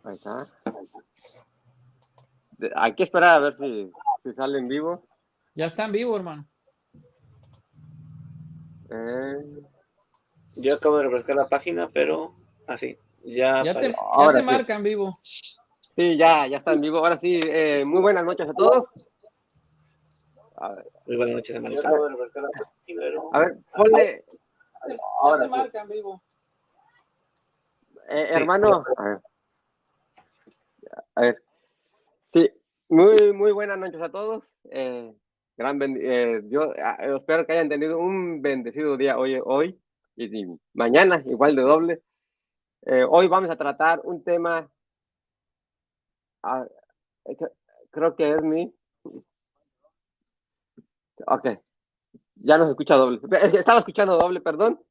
Ahí está. Hay que esperar a ver si sale en vivo. Ya está en vivo, hermano. Yo acabo de refrescar la página, pero así, ya te marca en vivo. Sí, ya está en vivo. Ahora sí, muy buenas noches a todos. Muy buenas noches, hermano. A ver, ponle. Ya te marca en vivo. Hermano, a ver. Sí, muy buenas noches a todos. Yo espero que hayan tenido un bendecido día hoy y mañana, igual de doble. Hoy vamos a tratar un tema, creo que es ok, ya nos escucha doble. Estaba escuchando doble, perdón.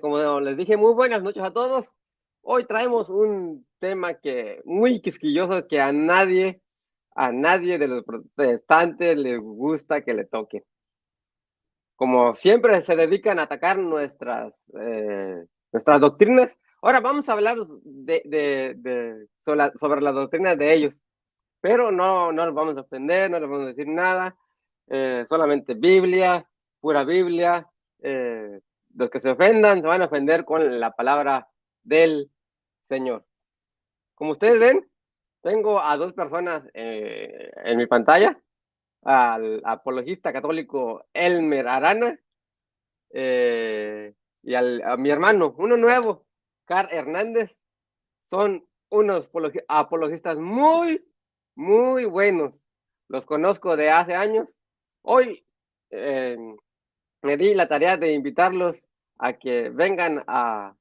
Como les dije, muy buenas noches a todos. Hoy traemos un tema muy quisquilloso que a nadie de los protestantes le gusta que le toque. Como siempre se dedican a atacar nuestras doctrinas, ahora vamos a hablar sobre las doctrinas de ellos, pero no los vamos a ofender, no les vamos a decir nada, solamente Biblia, pura Biblia. Los que se ofendan se van a ofender con la palabra del Señor. Como ustedes ven, tengo a dos personas en mi pantalla, al apologista católico Elmer Arana y a mi hermano, uno nuevo, Carl Hernández. Son unos apologistas muy buenos. Los conozco de hace años. Hoy me di la tarea de invitarlos a que vengan a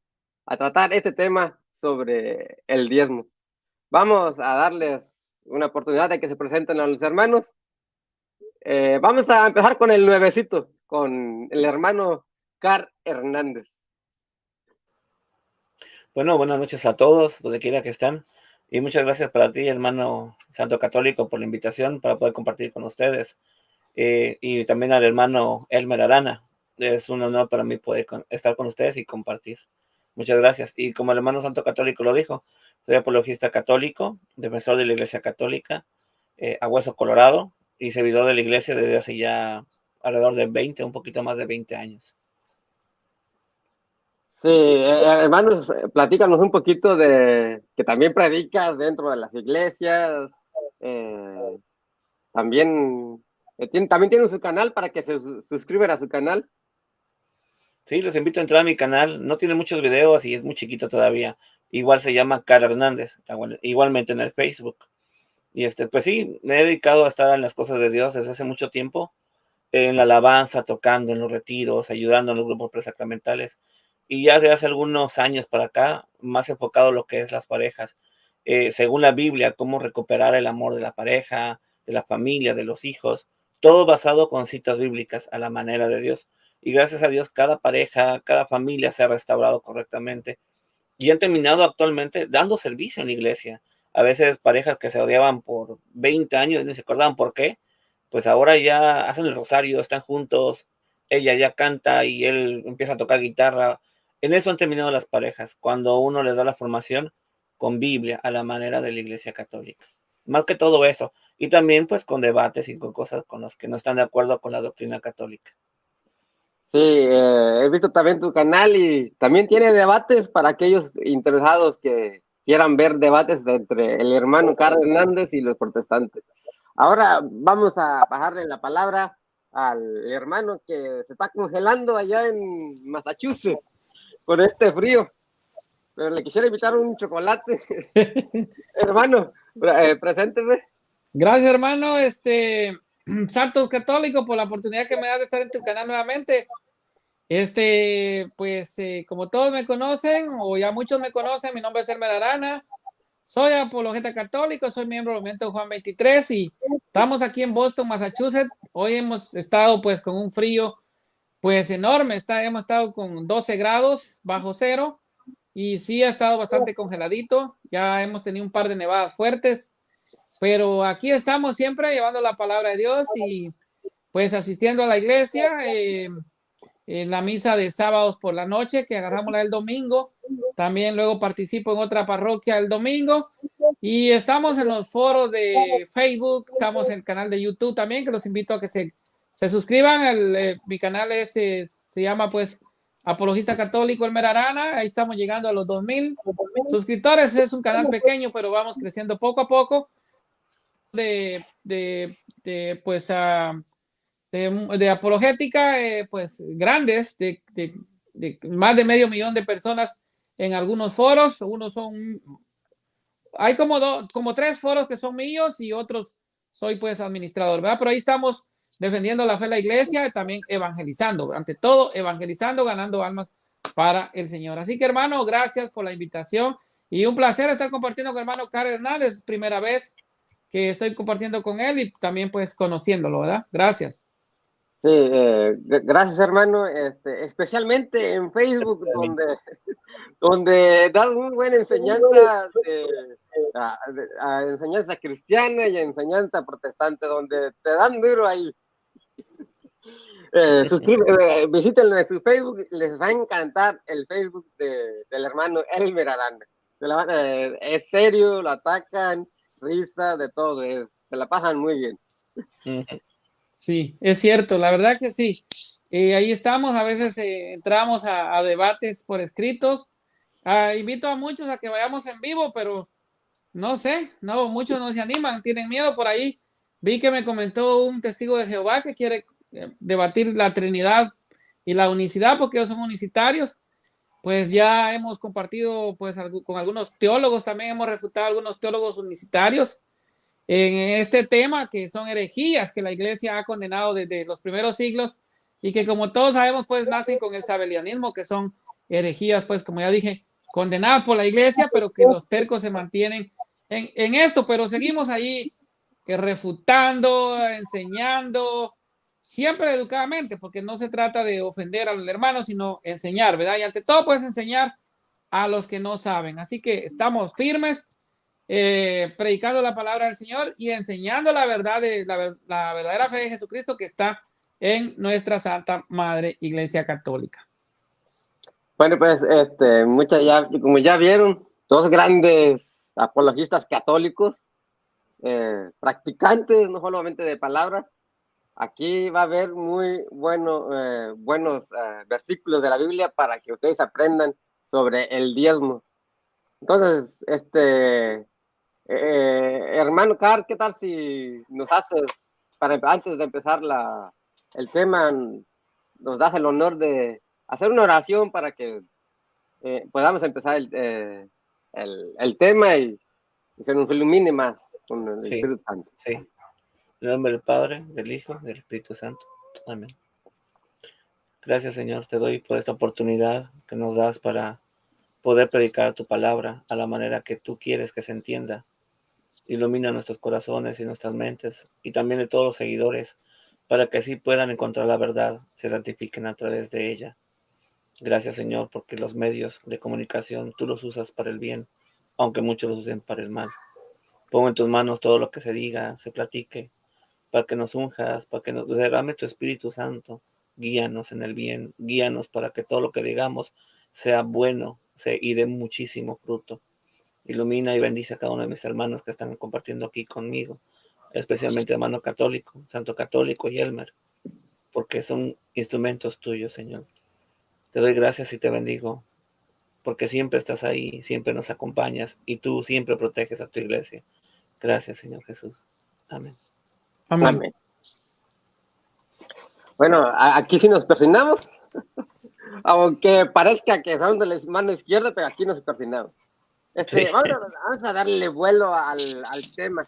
tratar este tema sobre el diezmo. Vamos a darles una oportunidad de que se presenten a los hermanos. Vamos a empezar con el nuevecito, con el hermano Carl Hernández. Bueno, buenas noches a todos, donde quiera que estén. Y muchas gracias para ti, hermano Santo Católico, por la invitación para poder compartir con ustedes. Y también al hermano Elmer Arana. Es un honor para mí poder estar con ustedes y compartir. Muchas gracias. Y como el hermano Santo Católico lo dijo, soy apologista católico, defensor de la Iglesia Católica, a hueso colorado, y servidor de la Iglesia desde hace ya alrededor de 20, un poquito más de 20 años. Sí, hermanos, platícanos un poquito de que también predicas dentro de las iglesias. También tienen su canal para que se suscriban a su canal. Sí, los invito a entrar a mi canal. No tiene muchos videos y es muy chiquito todavía. Igual se llama Carl Hernández, igualmente en el Facebook. Y pues sí, me he dedicado a estar en las cosas de Dios desde hace mucho tiempo, en la alabanza, tocando en los retiros, ayudando en los grupos presacramentales. Y ya desde hace algunos años para acá, más enfocado en lo que es las parejas. Según la Biblia, cómo recuperar el amor de la pareja, de la familia, de los hijos. Todo basado con citas bíblicas a la manera de Dios. Y gracias a Dios, cada pareja, cada familia se ha restaurado correctamente. Y han terminado actualmente dando servicio en la iglesia. A veces parejas que se odiaban por 20 años y no se acordaban por qué, pues ahora ya hacen el rosario, están juntos, ella ya canta y él empieza a tocar guitarra. En eso han terminado las parejas, cuando uno les da la formación con Biblia a la manera de la Iglesia Católica. Más que todo eso. Y también pues con debates y con cosas con las que no están de acuerdo con la doctrina católica. Sí, he visto también tu canal y también tiene debates para aquellos interesados que quieran ver debates entre el hermano Carl Hernández y los protestantes. Ahora vamos a bajarle la palabra al hermano que se está congelando allá en Massachusetts con este frío, pero le quisiera invitar un chocolate. Hermano, preséntese. Gracias, hermano, Santos Católico, por la oportunidad que me da de estar en tu canal nuevamente. Pues como todos me conocen, o ya muchos me conocen, mi nombre es Elmer Arana, soy apologeta católico, soy miembro del Movimiento Juan 23 y estamos aquí en Boston, Massachusetts. Hoy hemos estado pues con un frío pues enorme, hemos estado con 12 grados bajo cero y sí ha estado bastante congeladito, ya hemos tenido un par de nevadas fuertes, pero aquí estamos siempre llevando la palabra de Dios y pues asistiendo a la iglesia. en la misa de sábados por la noche, que agarramos la del domingo. También luego participo en otra parroquia el domingo. Y estamos en los foros de Facebook, estamos en el canal de YouTube también, que los invito a que se suscriban. Mi canal se llama pues Apologista Católico Elmer Arana. Ahí estamos llegando a los 2000 suscriptores. Es un canal pequeño, pero vamos creciendo poco a poco. Pues de apologética, pues grandes, de más de 500,000 de personas en algunos foros. Hay como 3 foros que son míos y otros soy pues administrador, ¿verdad? Pero ahí estamos defendiendo la fe de la iglesia y también evangelizando, ante todo evangelizando, ganando almas para el Señor. Así que, hermano, gracias por la invitación y un placer estar compartiendo con el hermano Carl Hernández, primera vez que estoy compartiendo con él y también pues conociéndolo, ¿verdad? Gracias. Sí, gracias, hermano, especialmente en Facebook, donde dan muy buena enseñanza, enseñanza cristiana y enseñanza protestante, donde te dan duro ahí. Visítenlo en su Facebook, les va a encantar el Facebook del hermano Elmer Arana. Es serio, lo atacan, risa, de todo, se la pasan muy bien. Sí, es cierto, la verdad que sí. Ahí estamos, a veces entramos a debates por escritos. Invito a muchos a que vayamos en vivo, pero no sé, no, muchos no se animan, tienen miedo por ahí. Vi que me comentó un testigo de Jehová que quiere debatir la Trinidad y la unicidad porque ellos son unicitarios. Pues ya hemos compartido pues con algunos teólogos, también hemos refutado a algunos teólogos unicitarios en este tema, que son herejías que la iglesia ha condenado desde los primeros siglos y que, como todos sabemos, pues nacen con el sabelianismo, que son herejías, pues como ya dije, condenadas por la iglesia, pero que los tercos se mantienen en esto. Pero seguimos ahí refutando, enseñando, siempre educadamente, porque no se trata de ofender a los hermanos, sino enseñar, ¿verdad? Y ante todo puedes enseñar a los que no saben. Así que estamos firmes, predicando la palabra del Señor y enseñando la verdad de la verdadera fe de Jesucristo que está en nuestra Santa Madre Iglesia Católica. Bueno, pues como ya vieron, 2 grandes apologistas católicos, practicantes, no solamente de palabra. Aquí va a haber muy buenos versículos de la Biblia para que ustedes aprendan sobre el diezmo. Entonces, hermano Carl, ¿qué tal si nos haces, antes de empezar el tema, nos das el honor de hacer una oración para que podamos empezar el tema y se nos ilumine más con el Espíritu Santo? Sí. En el nombre del Padre, del Hijo, del Espíritu Santo. Amén. Gracias, Señor, te doy por esta oportunidad que nos das para poder predicar tu palabra a la manera que tú quieres que se entienda. Ilumina nuestros corazones y nuestras mentes y también de todos los seguidores para que así puedan encontrar la verdad, se ratifiquen a través de ella. Gracias, Señor, porque los medios de comunicación tú los usas para el bien, aunque muchos los usen para el mal. Pongo en tus manos todo lo que se diga, se platique, para que nos unjas, para que nos derrame tu Espíritu Santo. Guíanos en el bien, guíanos para que todo lo que digamos sea bueno y dé muchísimo fruto. Ilumina y bendice a cada uno de mis hermanos que están compartiendo aquí conmigo, especialmente hermano católico, santo católico y Elmer, porque son instrumentos tuyos, Señor. Te doy gracias y te bendigo, porque siempre estás ahí, siempre nos acompañas y tú siempre proteges a tu iglesia. Gracias, Señor Jesús. Amén. Amén. Amén. Bueno, aquí sí nos persinamos, aunque parezca que son de la mano izquierda, pero aquí nos persinamos. Sí. Vamos a darle vuelo al tema.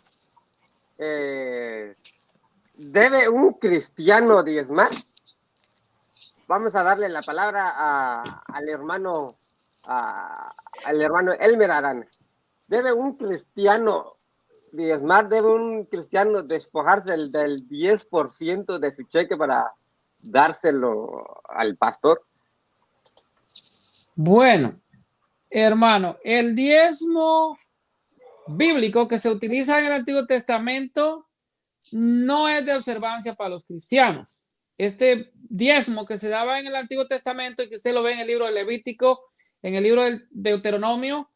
¿Debe un cristiano diezmar? Vamos a darle la palabra al hermano Elmer Arana. ¿Debe un cristiano diezmar? ¿Debe un cristiano despojarse del 10% de su cheque para dárselo al pastor? Bueno, hermano, el diezmo bíblico que se utiliza en el Antiguo Testamento no es de observancia para los cristianos. Este diezmo que se daba en el Antiguo Testamento y que usted lo ve en el libro de Levítico, en el libro del Deuteronomio,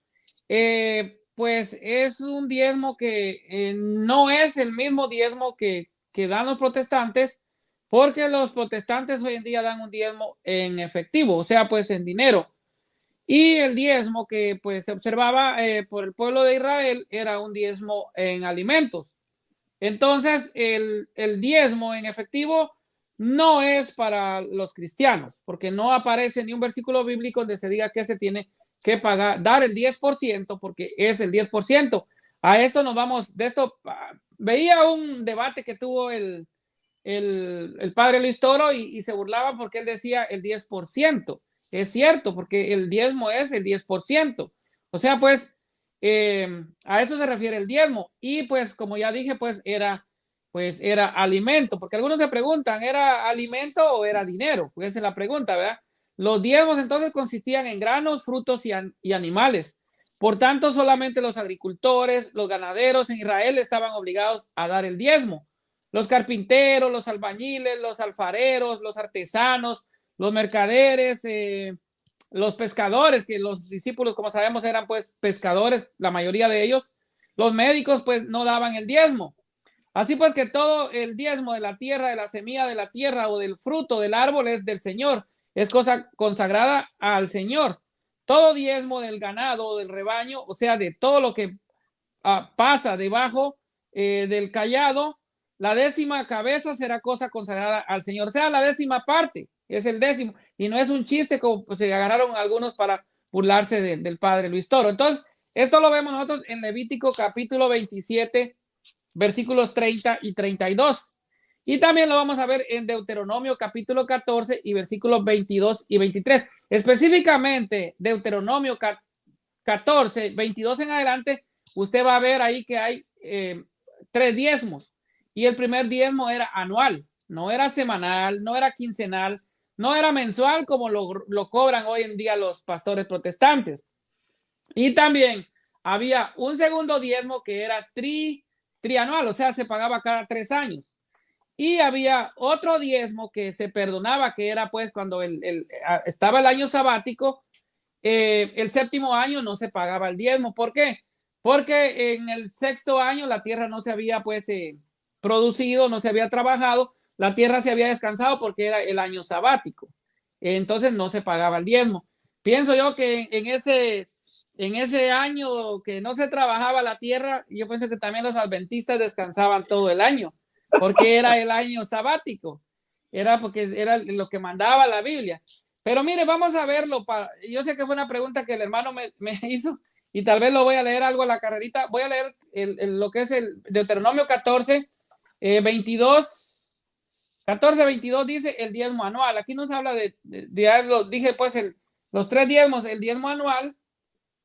pues es un diezmo que no es el mismo diezmo que dan los protestantes, porque los protestantes hoy en día dan un diezmo en efectivo, o sea, pues en dinero. Y el diezmo que pues se observaba por el pueblo de Israel era un diezmo en alimentos. Entonces, el diezmo en efectivo no es para los cristianos, porque no aparece ni un versículo bíblico donde se diga que se tiene que pagar, dar el 10%, porque es el 10%. A esto nos vamos, de esto, veía un debate que tuvo el padre Luis Toro y se burlaba porque él decía el 10%. Es cierto, porque el diezmo es el 10%. O sea, pues, a eso se refiere el diezmo. Y pues, como ya dije, pues era alimento, porque algunos se preguntan, ¿era alimento o era dinero? Pues esa es la pregunta, ¿verdad? Los diezmos entonces consistían en granos, frutos y animales. Por tanto, solamente los agricultores, los ganaderos en Israel estaban obligados a dar el diezmo. Los carpinteros, los albañiles, los alfareros, los artesanos, los mercaderes, los pescadores, que los discípulos, como sabemos, eran pues pescadores, la mayoría de ellos. Los médicos pues no daban el diezmo. Así pues que todo el diezmo de la tierra, de la semilla de la tierra o del fruto del árbol es del Señor, es cosa consagrada al Señor. Todo diezmo del ganado o del rebaño, o sea, de todo lo que pasa debajo del cayado, la 10ª cabeza será cosa consagrada al Señor. O sea, la 10ª parte es el 10º. Y no es un chiste como pues, se agarraron algunos para burlarse del padre Luis Toro. Entonces, esto lo vemos nosotros en Levítico capítulo 27, versículos 30 y 32. Y también lo vamos a ver en Deuteronomio capítulo 14 y versículos 22 y 23. Específicamente, Deuteronomio 14, 22 en adelante, usted va a ver ahí que hay 3 diezmos. Y el primer diezmo era anual, no era semanal, no era quincenal, no era mensual como lo cobran hoy en día los pastores protestantes. Y también había un segundo diezmo que era trianual, o sea, se pagaba cada 3 años. Y había otro diezmo que se perdonaba, que era pues cuando estaba el año sabático, el 7º año no se pagaba el diezmo. ¿Por qué? Porque en el 6º año la tierra no se había pues producido, no se había trabajado, la tierra se había descansado porque era el año sabático. Entonces no se pagaba el diezmo. Pienso yo que en ese año que no se trabajaba la tierra, yo pienso que también los adventistas descansaban todo el año, porque era el año sabático, era porque era lo que mandaba la Biblia. Pero mire, vamos a verlo. Yo sé que fue una pregunta que el hermano me hizo y tal vez lo voy a leer algo a la carrerita. Voy a leer lo que es el Deuteronomio 14, 22. 14, 22 dice el diezmo anual. Aquí nos habla dije pues los 3 diezmos. El diezmo anual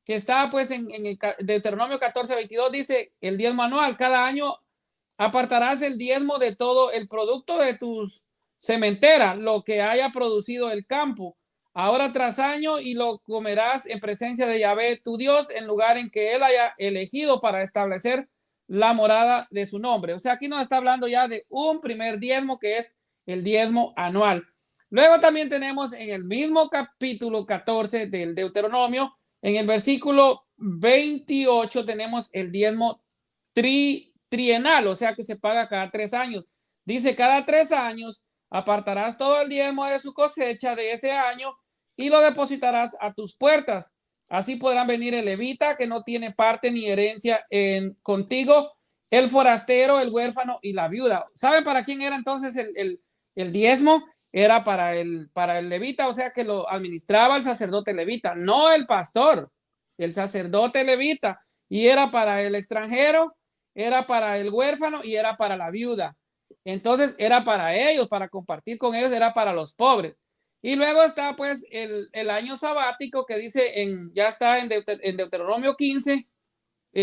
que está pues en el Deuteronomio 14, 22 dice el diezmo anual. Cada año apartarás el diezmo de todo el producto de tus sementera, lo que haya producido el campo, ahora tras año, y lo comerás en presencia de Yahvé tu Dios, en lugar en que él haya elegido para establecer la morada de su nombre. O sea, aquí nos está hablando ya de un primer diezmo que es el diezmo anual. Luego también tenemos en el mismo capítulo 14 del Deuteronomio, en el versículo 28 tenemos el diezmo trienal, o sea que se paga cada 3 años. Dice, cada 3 años apartarás todo el diezmo de su cosecha de ese año y lo depositarás a tus puertas. Así podrán venir el levita que no tiene parte ni herencia contigo, el forastero, el huérfano y la viuda. ¿Saben para quién era entonces el diezmo? Era para el levita, o sea que lo administraba el sacerdote levita, no el pastor, el sacerdote levita. Y era para el extranjero, era para el huérfano y era para la viuda. Entonces era para ellos, para compartir con ellos, era para los pobres. Y luego está pues el año sabático que dice, ya está en Deuteronomio 15,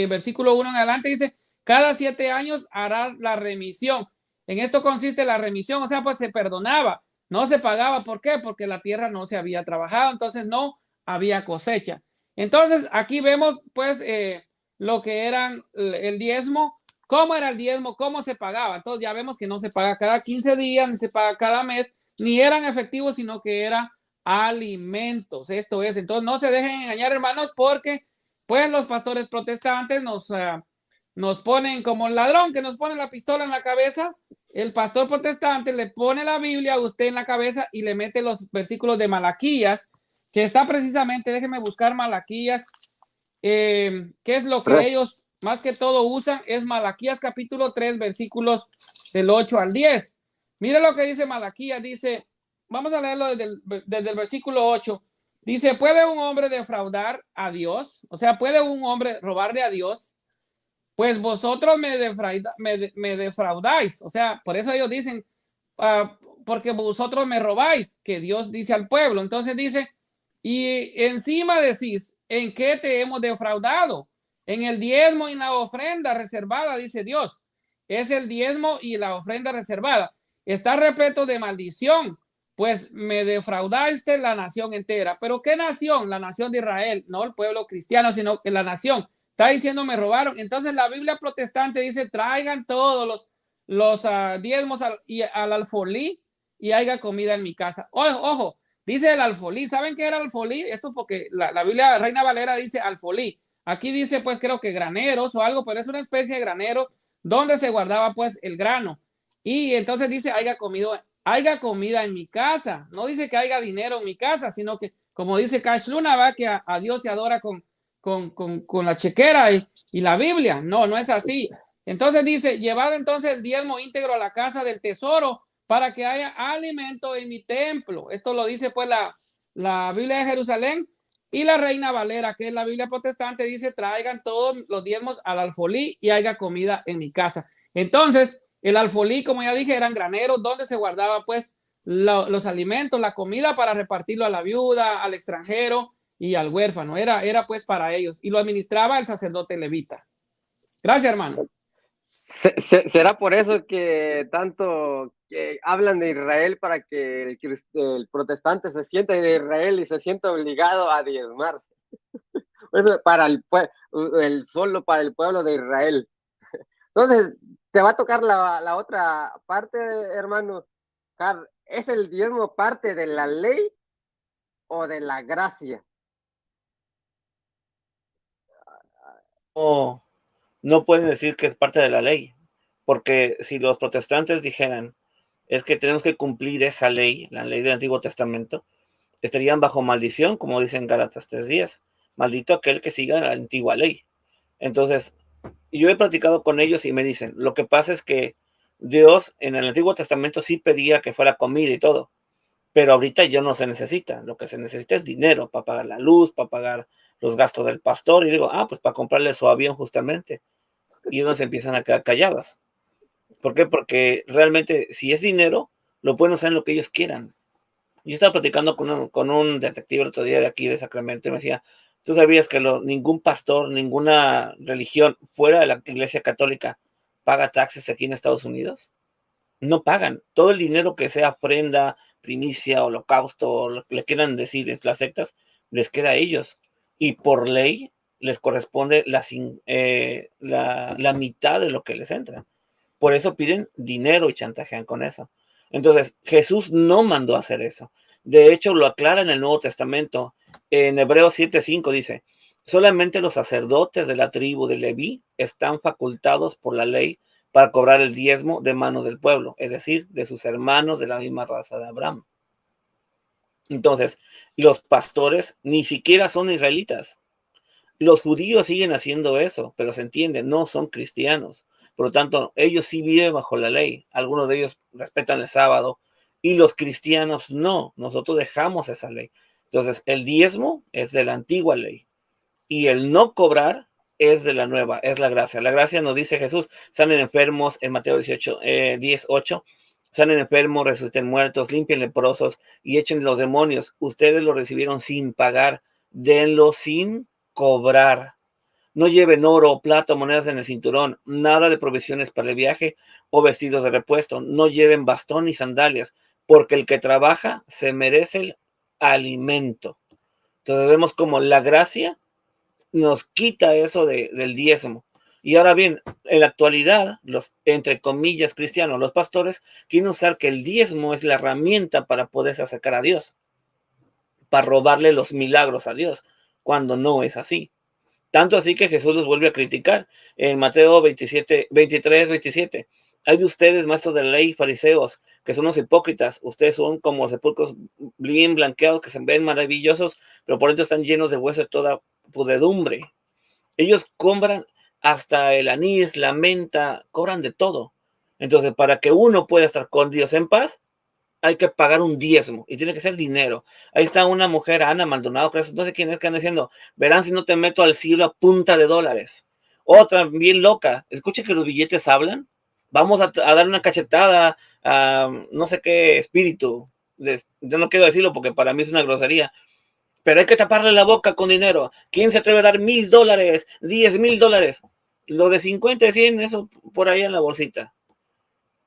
versículo 1 en adelante, dice, cada 7 años harás la remisión. En esto consiste la remisión, o sea, pues se perdonaba, no se pagaba. ¿Por qué? Porque la tierra no se había trabajado, entonces no había cosecha. Entonces aquí vemos pues lo que eran el diezmo, cómo era el diezmo, cómo se pagaba. Entonces ya vemos que no se paga cada 15 días, ni se paga cada mes, ni eran efectivos, sino que eran alimentos. Esto es, entonces no se dejen engañar, hermanos, porque pues los pastores protestantes nos ponen como el ladrón que nos pone la pistola en la cabeza. El pastor protestante le pone la Biblia a usted en la cabeza y le mete los versículos de Malaquías, que está precisamente, déjenme buscar Malaquías, que es lo que ellos más que todo usan, es Malaquías capítulo 3, versículos del 8 al 10. Mire lo que dice Malaquías, dice, vamos a leerlo desde el versículo 8. Dice, ¿puede un hombre defraudar a Dios? O sea, ¿puede un hombre robarle a Dios? Pues vosotros me defraudáis. O sea, por eso ellos dicen, porque vosotros me robáis, que Dios dice al pueblo. Entonces dice, y encima decís, ¿en qué te hemos defraudado? En el diezmo y la ofrenda reservada, dice Dios. Es el diezmo y la ofrenda reservada. Está repleto de maldición, pues me defraudaste la nación entera. ¿Pero qué nación? La nación de Israel, no el pueblo cristiano, sino que la nación. Está diciendo me robaron. Entonces la Biblia protestante dice traigan todos los diezmos al alfolí y haya comida en mi casa. Ojo, dice el alfolí. ¿Saben qué era alfolí? Esto porque la Biblia Reina Valera dice alfolí. Aquí dice pues creo que graneros o algo, pero es una especie de granero donde se guardaba pues el grano. Y entonces dice haya comida en mi casa. No dice que haya dinero en mi casa, sino que como dice Cash Luna, va que a Dios se adora con la chequera y la Biblia. No, no es así. Entonces dice, llevad entonces el diezmo íntegro a la casa del tesoro para que haya alimento en mi templo. Esto lo dice pues la Biblia de Jerusalén, y la Reina Valera, que es la Biblia protestante, dice traigan todos los diezmos al alfolí y haya comida en mi casa. Entonces, el alfolí, como ya dije, eran graneros donde se guardaba pues los alimentos, la comida para repartirlo a la viuda, al extranjero y al huérfano. Era pues para ellos, y lo administraba el sacerdote levita. Gracias, hermano. ¿Será por eso que tanto que hablan de Israel, para que el protestante se sienta de Israel y se sienta obligado a diezmar? Eso para solo para el pueblo de Israel. Entonces, te va a tocar la otra parte, hermano. ¿Es el diezmo parte de la ley o de la gracia? No pueden decir que es parte de la ley, porque si los protestantes dijeran es que tenemos que cumplir esa ley, la ley del Antiguo Testamento, estarían bajo maldición, como dicen Gálatas 3:10. Maldito aquel que siga la antigua ley. Entonces, yo he platicado con ellos y me dicen, lo que pasa es que Dios en el Antiguo Testamento sí pedía que fuera comida y todo, pero ahorita ya no se necesita. Lo que se necesita es dinero para pagar la luz, para pagar los gastos del pastor. Y digo, pues para comprarle su avión justamente. Y ellos se empiezan a quedar callados. ¿Por qué? Porque realmente si es dinero, lo pueden usar en lo que ellos quieran. Yo estaba platicando con un detective el otro día de aquí de Sacramento y me decía, ¿tú sabías que ningún pastor, ninguna religión fuera de la Iglesia Católica paga taxes aquí en Estados Unidos? No pagan. Todo el dinero que sea ofrenda, primicia, holocausto, o lo que le quieran decir, es las sectas, les queda a ellos. Y por ley les corresponde la mitad de lo que les entra. Por eso piden dinero y chantajean con eso. Entonces, Jesús no mandó a hacer eso. De hecho, lo aclara en el Nuevo Testamento. En Hebreos 7:5 dice, solamente los sacerdotes de la tribu de Leví están facultados por la ley para cobrar el diezmo de mano del pueblo, es decir, de sus hermanos de la misma raza de Abraham. Entonces, los pastores ni siquiera son israelitas. Los judíos siguen haciendo eso, pero se entiende, no son cristianos. Por lo tanto, ellos sí viven bajo la ley. Algunos de ellos respetan el sábado y los cristianos no. Nosotros dejamos esa ley. Entonces, el diezmo es de la antigua ley y el no cobrar es de la nueva, es la gracia. La gracia nos dice Jesús, sanen enfermos en Mateo 10:8, sanen enfermos, resuciten muertos, limpien leprosos y echen los demonios. Ustedes lo recibieron sin pagar, denlo sin cobrar. No lleven oro, plata, monedas en el cinturón, nada de provisiones para el viaje o vestidos de repuesto. No lleven bastón ni sandalias, porque el que trabaja se merece el alimento. Entonces vemos como la gracia nos quita eso del diezmo. Y ahora bien, en la actualidad, los, entre comillas, cristianos, los pastores, quieren usar que el diezmo es la herramienta para poderse acercar a Dios, para robarle los milagros a Dios, cuando no es así. Tanto así que Jesús los vuelve a criticar en Mateo 27, 23, 27. Hay de ustedes, maestros de la ley, fariseos, que son los hipócritas. Ustedes son como sepulcros bien blanqueados, que se ven maravillosos, pero por dentro están llenos de hueso de toda pudredumbre. Ellos compran hasta el anís, la menta, cobran de todo. Entonces, para que uno pueda estar con Dios en paz, hay que pagar un diezmo y tiene que ser dinero. Ahí está una mujer, Ana Maldonado, no sé quién es, que anda diciendo, verán si no te meto al cielo a punta de dólares. Otra bien loca, escucha que los billetes hablan. Vamos a dar una cachetada a no sé qué espíritu. Yo no quiero decirlo porque para mí es una grosería, pero hay que taparle la boca con dinero. ¿Quién se atreve a dar $1,000, $10,000? Lo de 50, 100, eso por ahí en la bolsita.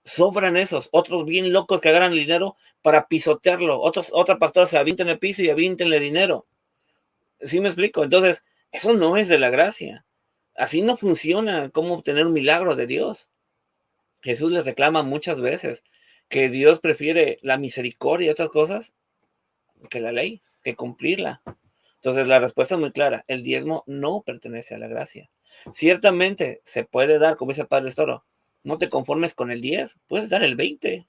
Sobran esos, otros bien locos que agarran el dinero para pisotearlo, otra pastora se avienta en el piso y avíntenle dinero. ¿Sí me explico? Entonces, eso no es de la gracia. Así no funciona cómo obtener un milagro de Dios. Jesús les reclama muchas veces que Dios prefiere la misericordia y otras cosas que la ley, que cumplirla. Entonces, la respuesta es muy clara. El diezmo no pertenece a la gracia. Ciertamente se puede dar, como dice el Padre Estoro, no te conformes con el 10, puedes dar el 20.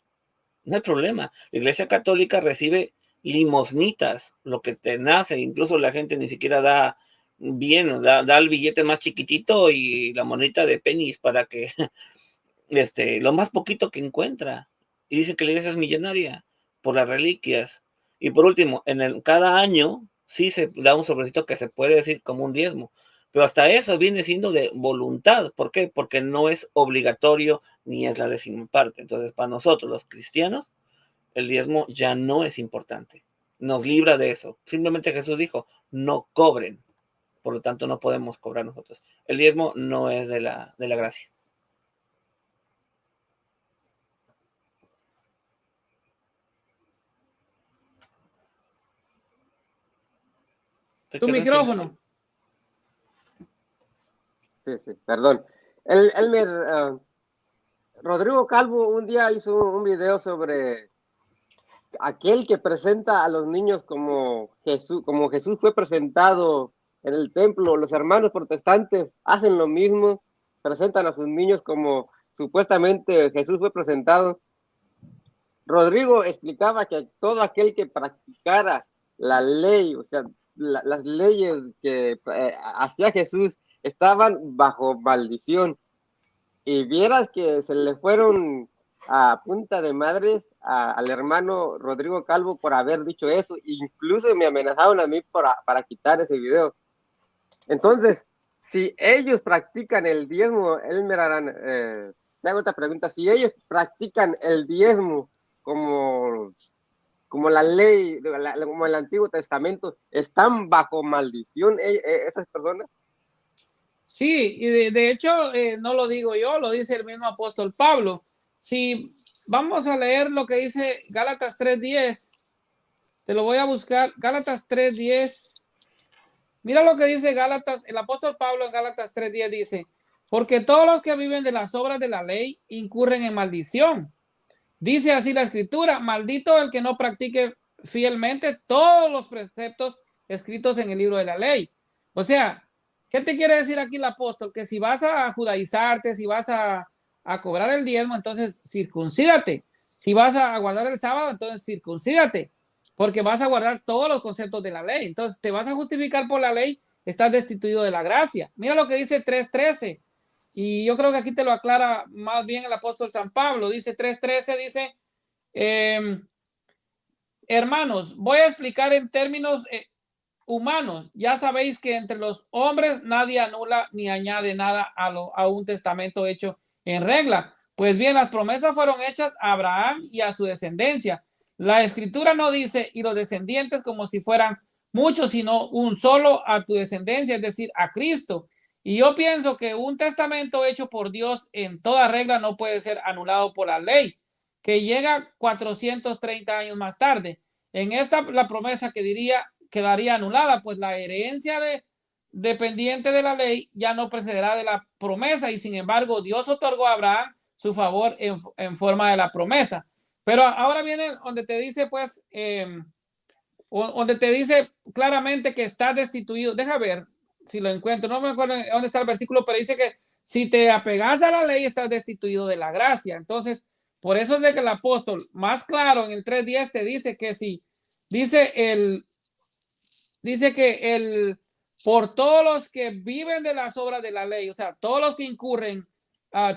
No hay problema. La Iglesia Católica recibe limosnitas, lo que te nace. Incluso la gente ni siquiera da bien, da el billete más chiquitito y la monedita de pennies para que, lo más poquito que encuentra. Y dice que la iglesia es millonaria por las reliquias. Y por último, cada año sí se da un sobrecito que se puede decir como un diezmo. Pero hasta eso viene siendo de voluntad. ¿Por qué? Porque no es obligatorio ni es la décima parte. Entonces, para nosotros los cristianos, el diezmo ya no es importante. Nos libra de eso. Simplemente Jesús dijo, no cobren. Por lo tanto, no podemos cobrar nosotros. El diezmo no es de la gracia. Tu micrófono. Sí, perdón. Rodrigo Calvo un día hizo un video sobre aquel que presenta a los niños como Jesús fue presentado en el templo. Los hermanos protestantes hacen lo mismo, presentan a sus niños como supuestamente Jesús fue presentado. Rodrigo explicaba que todo aquel que practicara la ley, o sea, las leyes que hacía Jesús, estaban bajo maldición. Y vieras que se le fueron a punta de madres al hermano Rodrigo Calvo por haber dicho eso. Incluso me amenazaron a mí para quitar ese video. Entonces, si ellos practican el diezmo, te hago otra pregunta, si ellos practican el diezmo como la ley, como el Antiguo Testamento, ¿están bajo maldición esas personas? Sí, y de hecho, no lo digo yo, lo dice el mismo apóstol Pablo. Si vamos a leer lo que dice Gálatas 3:10, te lo voy a buscar, Gálatas 3:10. Mira lo que dice Gálatas, el apóstol Pablo en Gálatas 3:10 dice, porque todos los que viven de las obras de la ley incurren en maldición. Dice así la escritura, maldito el que no practique fielmente todos los preceptos escritos en el libro de la ley. O sea, ¿qué te quiere decir aquí el apóstol? Que si vas a judaizarte, si vas a cobrar el diezmo, entonces circuncídate. Si vas a guardar el sábado, entonces circuncídate, porque vas a guardar todos los conceptos de la ley. Entonces te vas a justificar por la ley, estás destituido de la gracia. Mira lo que dice 3:13. Y yo creo que aquí te lo aclara más bien el apóstol San Pablo. Dice 3:13, dice, hermanos, voy a explicar en términos humanos. Ya sabéis que entre los hombres nadie anula ni añade nada a un testamento hecho en regla. Pues bien, las promesas fueron hechas a Abraham y a su descendencia. La escritura no dice y los descendientes como si fueran muchos, sino un solo a tu descendencia, es decir, a Cristo. Y yo pienso que un testamento hecho por Dios en toda regla no puede ser anulado por la ley, que llega 430 años más tarde. En esta, la promesa que diría quedaría anulada, pues la herencia dependiente de la ley, ya no procederá de la promesa, y sin embargo Dios otorgó a Abraham su favor en forma de la promesa. Pero ahora viene donde te dice, pues, donde te dice claramente que está destituido. Deja ver si lo encuentro, no me acuerdo dónde está el versículo, pero dice que si te apegas a la ley estás destituido de la gracia. Entonces, por eso es de que el apóstol más claro en el 3:10 te dice que si dice que por todos los que viven de las obras de la ley, o sea, todos los que incurren,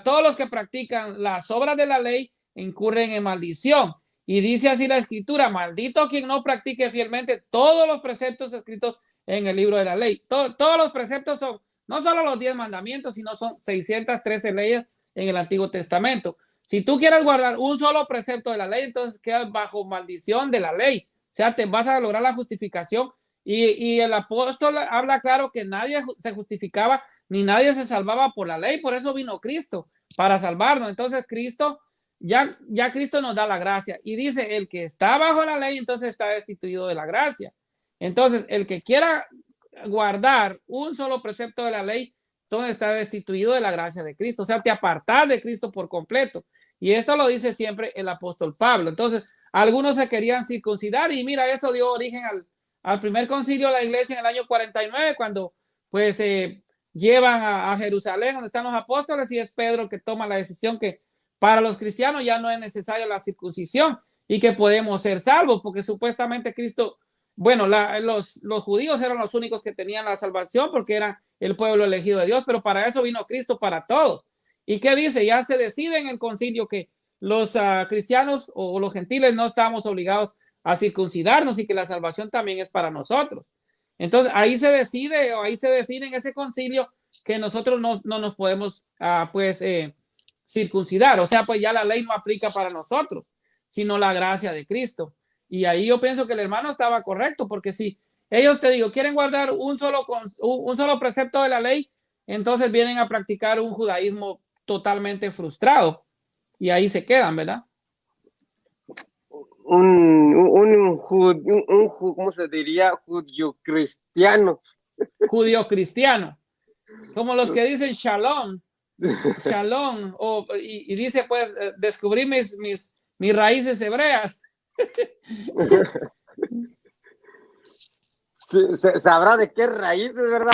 todos los que practican las obras de la ley incurren en maldición. Y dice así la escritura: maldito quien no practique fielmente todos los preceptos escritos en el libro de la ley. Todos los preceptos son no solo los 10 mandamientos, sino son 613 leyes en el Antiguo Testamento. Si tú quieres guardar un solo precepto de la ley, entonces quedas bajo maldición de la ley. O sea, te vas a lograr la justificación. Y el apóstol habla claro que nadie se justificaba ni nadie se salvaba por la ley. Por eso vino Cristo, para salvarnos. Entonces Cristo, ya Cristo nos da la gracia. Y dice, el que está bajo la ley, entonces está destituido de la gracia. Entonces, el que quiera guardar un solo precepto de la ley, entonces está destituido de la gracia de Cristo. O sea, te apartas de Cristo por completo. Y esto lo dice siempre el apóstol Pablo. Entonces, algunos se querían circuncidar y mira, eso dio origen al primer concilio de la iglesia en el año 49, cuando pues llevan a Jerusalén, donde están los apóstoles, y es Pedro que toma la decisión que para los cristianos ya no es necesaria la circuncisión y que podemos ser salvos, porque supuestamente Cristo, bueno, los judíos eran los únicos que tenían la salvación porque eran el pueblo elegido de Dios, pero para eso vino Cristo para todos. ¿Y qué dice? Ya se decide en el concilio que los cristianos o los gentiles no estamos obligados a circuncidarnos y que la salvación también es para nosotros. Entonces ahí se decide o ahí se define en ese concilio que nosotros no nos podemos circuncidar. O sea, pues ya la ley no aplica para nosotros, sino la gracia de Cristo. Y ahí yo pienso que el hermano estaba correcto, porque si ellos, te digo, quieren guardar un solo precepto de la ley, entonces vienen a practicar un judaísmo totalmente frustrado y ahí se quedan, ¿verdad? ¿Cómo se diría? Judío cristiano. Judío cristiano, como los que dicen shalom, shalom, y dice pues descubrí mis raíces hebreas. Sabrá de qué raíces, ¿verdad?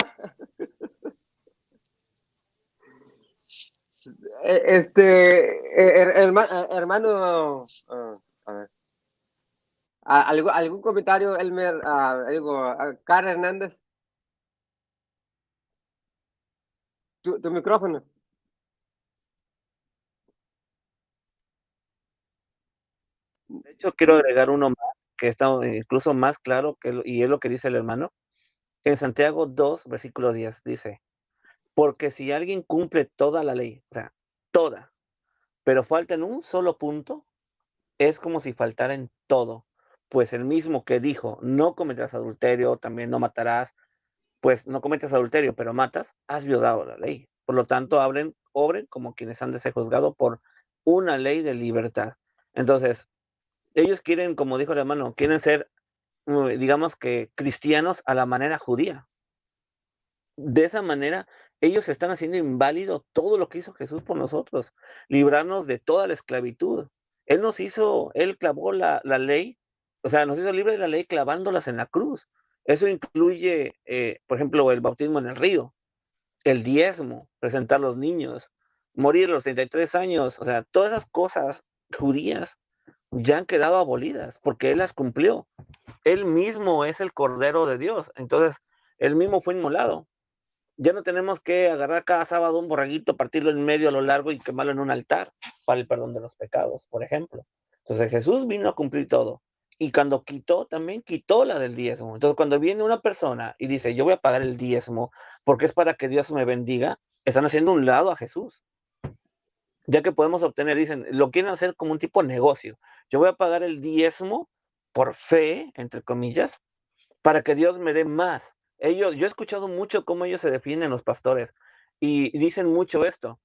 Hermano, a ver. ¿Algún comentario, Elmer? Car Hernández. Tu micrófono. De hecho, quiero agregar uno más, que está incluso más claro, y es lo que dice el hermano. En Santiago 2, versículo 10, dice: porque si alguien cumple toda la ley, o sea, toda, pero falta en un solo punto, es como si faltara en todo. Pues el mismo que dijo, no cometerás adulterio, también no matarás, pues no cometes adulterio, pero matas, has violado la ley. Por lo tanto, obren como quienes han de ser juzgados por una ley de libertad. Entonces, ellos quieren, como dijo el hermano, quieren ser, digamos que cristianos a la manera judía. De esa manera, ellos están haciendo inválido todo lo que hizo Jesús por nosotros, librarnos de toda la esclavitud. Él clavó la ley, o sea, nos hizo libres de la ley clavándolas en la cruz. Eso incluye, por ejemplo, el bautismo en el río, el diezmo, presentar a los niños, morir a los 33 años, o sea, todas esas cosas judías ya han quedado abolidas porque Él las cumplió. Él mismo es el Cordero de Dios, entonces Él mismo fue inmolado. Ya no tenemos que agarrar cada sábado un borreguito, partirlo en medio a lo largo y quemarlo en un altar para el perdón de los pecados, por ejemplo. Entonces Jesús vino a cumplir todo. Y cuando quitó, también quitó la del diezmo. Entonces cuando viene una persona y dice, yo voy a pagar el diezmo porque es para que Dios me bendiga, están haciendo un lado a Jesús. Ya que podemos obtener, dicen, lo quieren hacer como un tipo de negocio. Yo voy a pagar el diezmo por fe, entre comillas, para que Dios me dé más. Yo he escuchado mucho cómo ellos se definen, los pastores, y dicen mucho esto.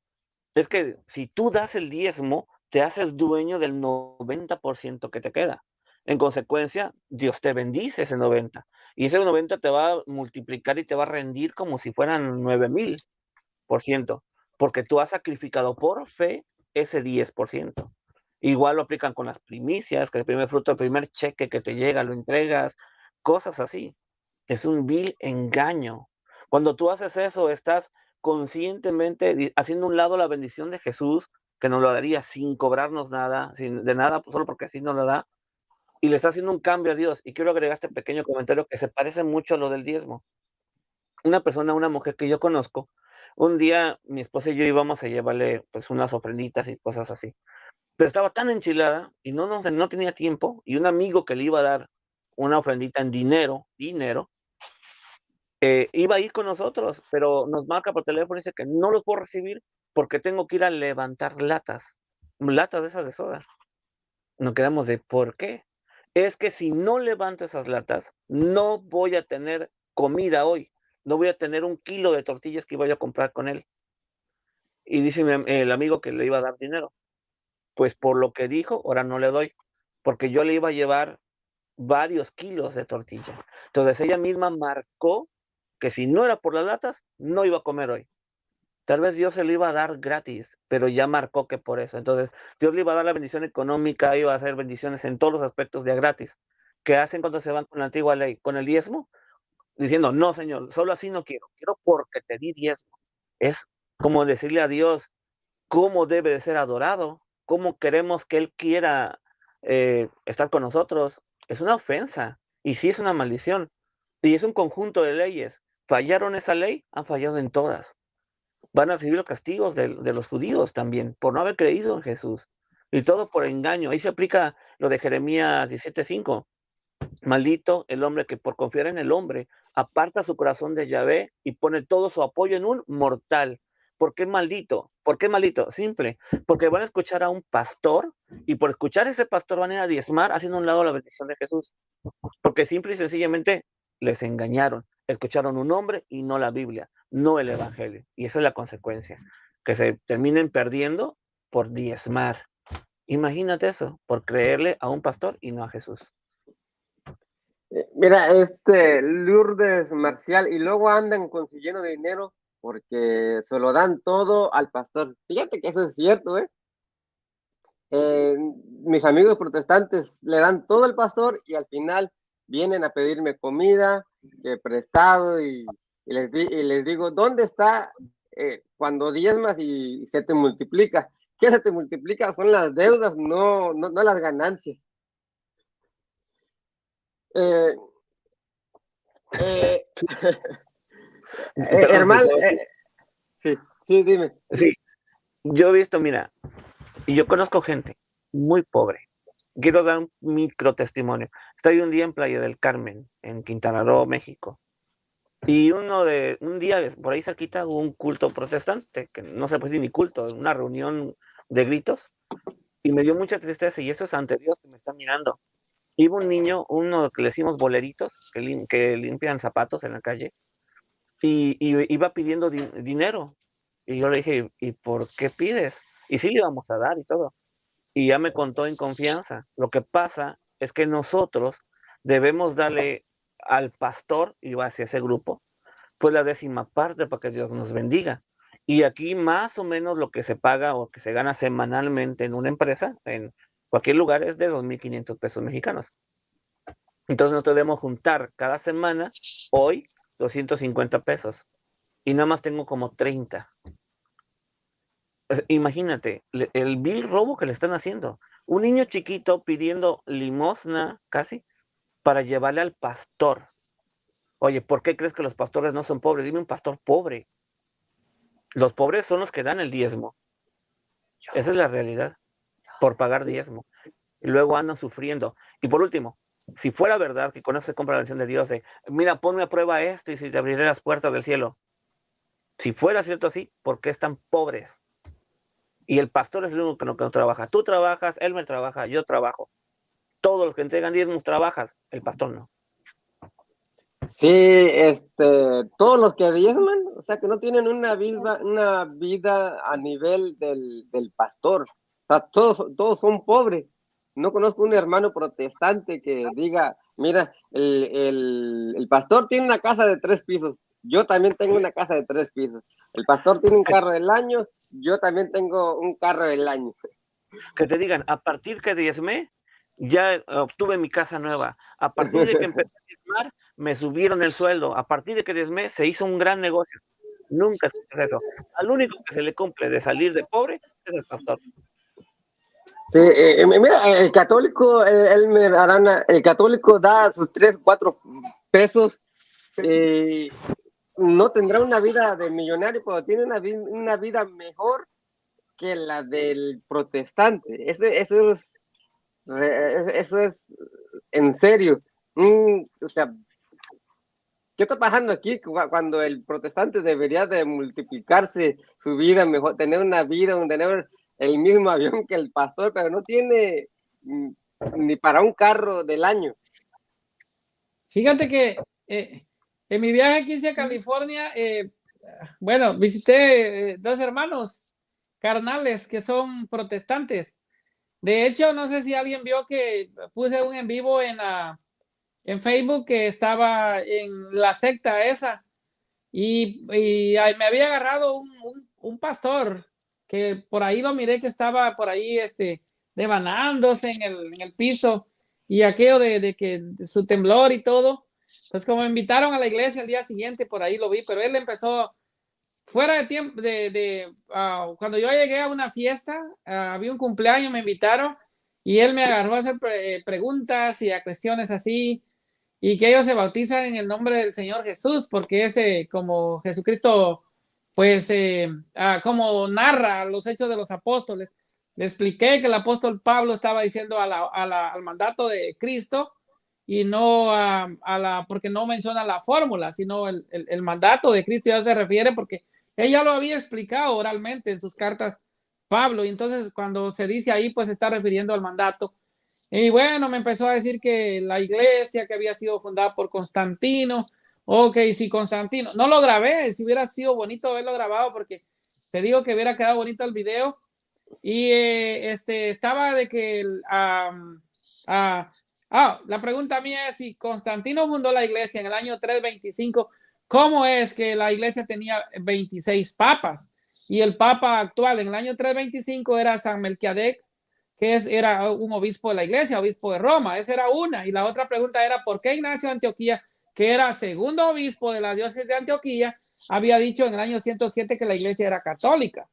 Es que si tú das el diezmo, te haces dueño del 90% que te queda. En consecuencia, Dios te bendice ese 90%. y ese 90 te va a multiplicar y te va a rendir como si fueran 9000%, porque tú has sacrificado por fe ese 10%. Igual lo aplican con las primicias, que el primer fruto, el primer cheque que te llega, lo entregas, cosas así. Es un vil engaño. Cuando tú haces eso, estás conscientemente haciendo a un lado la bendición de Jesús, que nos lo daría sin cobrarnos nada, sin de nada, solo porque así nos lo da, y le está haciendo un cambio a Dios. Y quiero agregar este pequeño comentario que se parece mucho a lo del diezmo. Una mujer que yo conozco, un día mi esposa y yo íbamos a llevarle pues unas ofrenditas y cosas así. Pero estaba tan enchilada y no tenía tiempo, y un amigo que le iba a dar una ofrendita en dinero, iba a ir con nosotros, pero nos marca por teléfono y dice que no los puedo recibir porque tengo que ir a levantar latas de esas de soda. Nos quedamos de, ¿por qué? Es que si no levanto esas latas, no voy a tener comida hoy, no voy a tener 1 kilo de tortillas que iba yo a comprar con él. Y dice el amigo que le iba a dar dinero, pues por lo que dijo, ahora no le doy, porque yo le iba a llevar varios kilos de tortilla. Entonces ella misma marcó que si no era por las latas, no iba a comer hoy. Tal vez Dios se lo iba a dar gratis, pero ya marcó que por eso. Entonces, Dios le iba a dar la bendición económica, iba a hacer bendiciones en todos los aspectos de gratis. ¿Qué hacen cuando se van con la antigua ley? Con el diezmo, diciendo, no, Señor, solo así no quiero porque te di diezmo. Es como decirle a Dios cómo debe de ser adorado, cómo queremos que Él quiera estar con nosotros. Es una ofensa y sí es una maldición. Y es un conjunto de leyes. Fallaron esa ley, han fallado en todas. Van a recibir los castigos de los judíos también, por no haber creído en Jesús. Y todo por engaño. Ahí se aplica lo de Jeremías 17:5. Maldito el hombre que por confiar en el hombre aparta su corazón de Yahvé y pone todo su apoyo en un mortal. ¿Por qué maldito? ¿Por qué maldito? Simple, porque van a escuchar a un pastor y por escuchar a ese pastor van a ir a diezmar haciendo a un lado la bendición de Jesús. Porque simple y sencillamente les engañaron. Escucharon un hombre y no la Biblia, no el Evangelio. Y esa es la consecuencia, que se terminen perdiendo por diezmar. Imagínate eso, por creerle a un pastor y no a Jesús. Mira, Lourdes Marcial, y luego andan consiguiendo dinero porque se lo dan todo al pastor. Fíjate que eso es cierto, ¿eh? Mis amigos protestantes le dan todo al pastor y al final vienen a pedirme comida, prestado, y les digo, ¿dónde está cuando diezmas y se te multiplica? ¿Qué se te multiplica? Son las deudas, no las ganancias. Hermano, sí, dime. Sí, yo he visto, mira, y yo conozco gente muy pobre. Quiero dar un micro testimonio. Estoy un día en Playa del Carmen, en Quintana Roo, México. Y un día por ahí cerquita hubo un culto protestante, que no se puede decir ni culto, una reunión de gritos. Y me dio mucha tristeza, y eso es ante Dios que me está mirando. Iba un niño, uno que le decimos boleritos, que limpian zapatos en la calle, y iba pidiendo dinero. Y yo le dije, ¿y por qué pides? Y sí le íbamos a dar y todo. Y ya me contó en confianza. Lo que pasa es que nosotros debemos darle al pastor, y va hacia ese grupo, pues la 10ª parte para que Dios nos bendiga. Y aquí más o menos lo que se paga o que se gana semanalmente en una empresa, en cualquier lugar, es de 2,500 pesos mexicanos. Entonces nosotros debemos juntar cada semana, hoy, 250 pesos. Y nada más tengo como 30. Imagínate, el vil robo que le están haciendo. Un niño chiquito pidiendo limosna casi para llevarle al pastor. Oye, ¿por qué crees que los pastores no son pobres? Dime un pastor pobre. Los pobres son los que dan el diezmo. Esa es la realidad, por pagar diezmo. Y luego andan sufriendo. Y por último, si fuera verdad que con eso se compra la bendición de Dios, mira, ponme a prueba esto y si te abriré las puertas del cielo. Si fuera cierto así, ¿por qué están pobres? Y el pastor es el único que no trabaja. Tú trabajas, Elmer trabaja, yo trabajo. Todos los que entregan diezmos trabajas, el pastor no. Sí, todos los que diezman, o sea, que no tienen una vida a nivel del pastor. O sea, todos son pobres. No conozco un hermano protestante que diga, Mira, el pastor tiene una casa de 3 pisos. Yo también tengo una casa de 3 pisos. El pastor tiene un carro del año. Yo también tengo un carro del año. Que te digan, a partir que diezmé, ya obtuve mi casa nueva. A partir de que empecé a diezmar, me subieron el sueldo. A partir de que diezmé, se hizo un gran negocio. Nunca escuchas eso. Al único que se le cumple de salir de pobre es el pastor. Sí, mira, el católico, Elmer Arana, el católico da sus 3, 4 pesos. No tendrá una vida de millonario, pero tiene una vida mejor que la del protestante. Eso es en serio. O sea, ¿qué está pasando aquí cuando el protestante debería de multiplicarse su vida mejor, tener una vida, tener el mismo avión que el pastor, pero no tiene ni para un carro del año? Fíjate que en mi viaje aquí hacia California, bueno, visité 2 hermanos carnales que son protestantes. De hecho, no sé si alguien vio que puse un en vivo en Facebook que estaba en la secta esa y me había agarrado un pastor que por ahí lo miré que estaba por ahí devanándose en el piso y aquello de que su temblor y todo. Pues como me invitaron a la iglesia el día siguiente, por ahí lo vi, pero él empezó fuera de tiempo, cuando yo llegué a una fiesta, había un cumpleaños, me invitaron y él me agarró a hacer preguntas y a cuestiones así, y que ellos se bautizan en el nombre del Señor Jesús, porque ese, como Jesucristo, pues, como narra los hechos de los apóstoles. Le expliqué que el apóstol Pablo estaba diciendo al mandato de Cristo y no porque no menciona la fórmula, sino el mandato de Cristo ya se refiere porque ella lo había explicado oralmente en sus cartas Pablo, y entonces cuando se dice ahí, pues se está refiriendo al mandato. Y bueno, me empezó a decir que la iglesia que había sido fundada por Constantino, ok, si Constantino, no lo grabé, si hubiera sido bonito haberlo grabado, porque te digo que hubiera quedado bonito el video, y estaba de que, la pregunta mía es, si Constantino fundó la iglesia en el año 325, ¿cómo es que la iglesia tenía 26 papas? Y el papa actual en el año 325 era San Melquiadec, que era un obispo de la iglesia, obispo de Roma. Esa era una. Y la otra pregunta era, ¿por qué Ignacio de Antioquía, que era segundo obispo de la diócesis de Antioquía, había dicho en el año 107 que la iglesia era católica?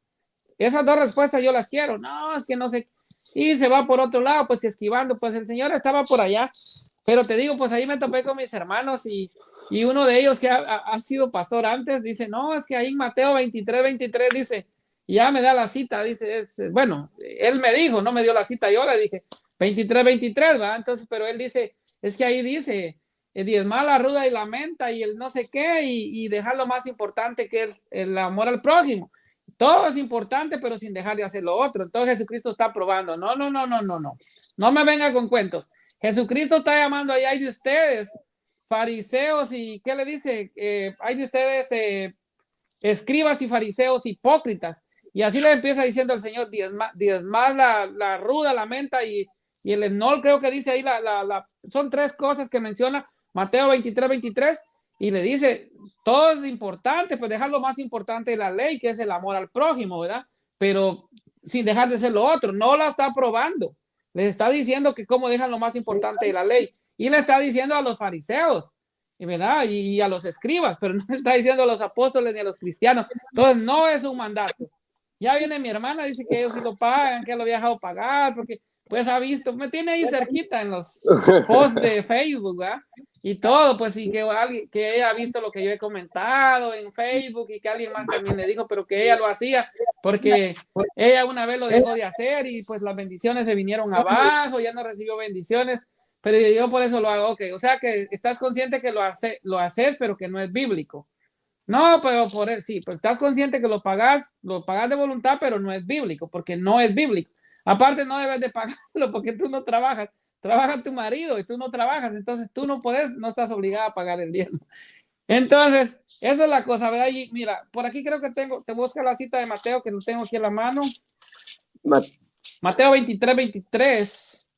Esas 2 respuestas yo las quiero. No, es que no sé. Y se va por otro lado, pues esquivando. Pues el señor estaba por allá. Pero te digo, pues ahí me topé con mis hermanos y uno de ellos que ha sido pastor antes, dice, no, es que ahí en Mateo 23 dice, ya me da la cita, dice, bueno, él me dijo, no me dio la cita, yo le dije, 23 ¿va? Entonces, pero él dice, es que ahí dice, diezmar la ruda y la menta y el no sé qué, y dejar lo más importante que es el amor al prójimo. Todo es importante, pero sin dejar de hacer lo otro. Entonces Jesucristo está probando. No me venga con cuentos. Jesucristo está llamando ahí, hay de ustedes, fariseos, y ¿qué le dice? Hay de ustedes escribas y fariseos hipócritas. Y así le empieza diciendo el Señor, diezmar la ruda, la menta y el enol, creo que dice ahí, son 3 cosas que menciona Mateo 23, y le dice, todo es importante, pues dejar lo más importante de la ley, que es el amor al prójimo, ¿verdad? Pero sin dejar de ser lo otro, no la está probando. Les está diciendo que cómo dejan lo más importante de la ley. Y le está diciendo a los fariseos, ¿verdad? Y a los escribas, pero no está diciendo a los apóstoles ni a los cristianos. Entonces, no es un mandato. Ya viene mi hermana, dice que ellos sí lo pagan, que lo había dejado pagar, porque pues ha visto, me tiene ahí cerquita en los posts de Facebook, ¿verdad? Y todo, pues, y que ella ha visto lo que yo he comentado en Facebook y que alguien más también le dijo, pero que ella lo hacía porque ella una vez lo dejó de hacer y pues las bendiciones se vinieron abajo, ya no recibió bendiciones, pero yo por eso lo hago, ok, o sea que estás consciente que lo haces, pero que no es bíblico. No, pero sí, pues estás consciente que lo pagas de voluntad, pero no es bíblico, porque no es bíblico. Aparte, no debes de pagarlo porque tú no trabajas, trabaja tu marido y tú no trabajas, entonces tú no puedes, no estás obligada a pagar el diezmo. Entonces, esa es la cosa, ¿verdad? Y mira, por aquí creo que te busca la cita de Mateo, que no tengo aquí en la mano. Mateo 23.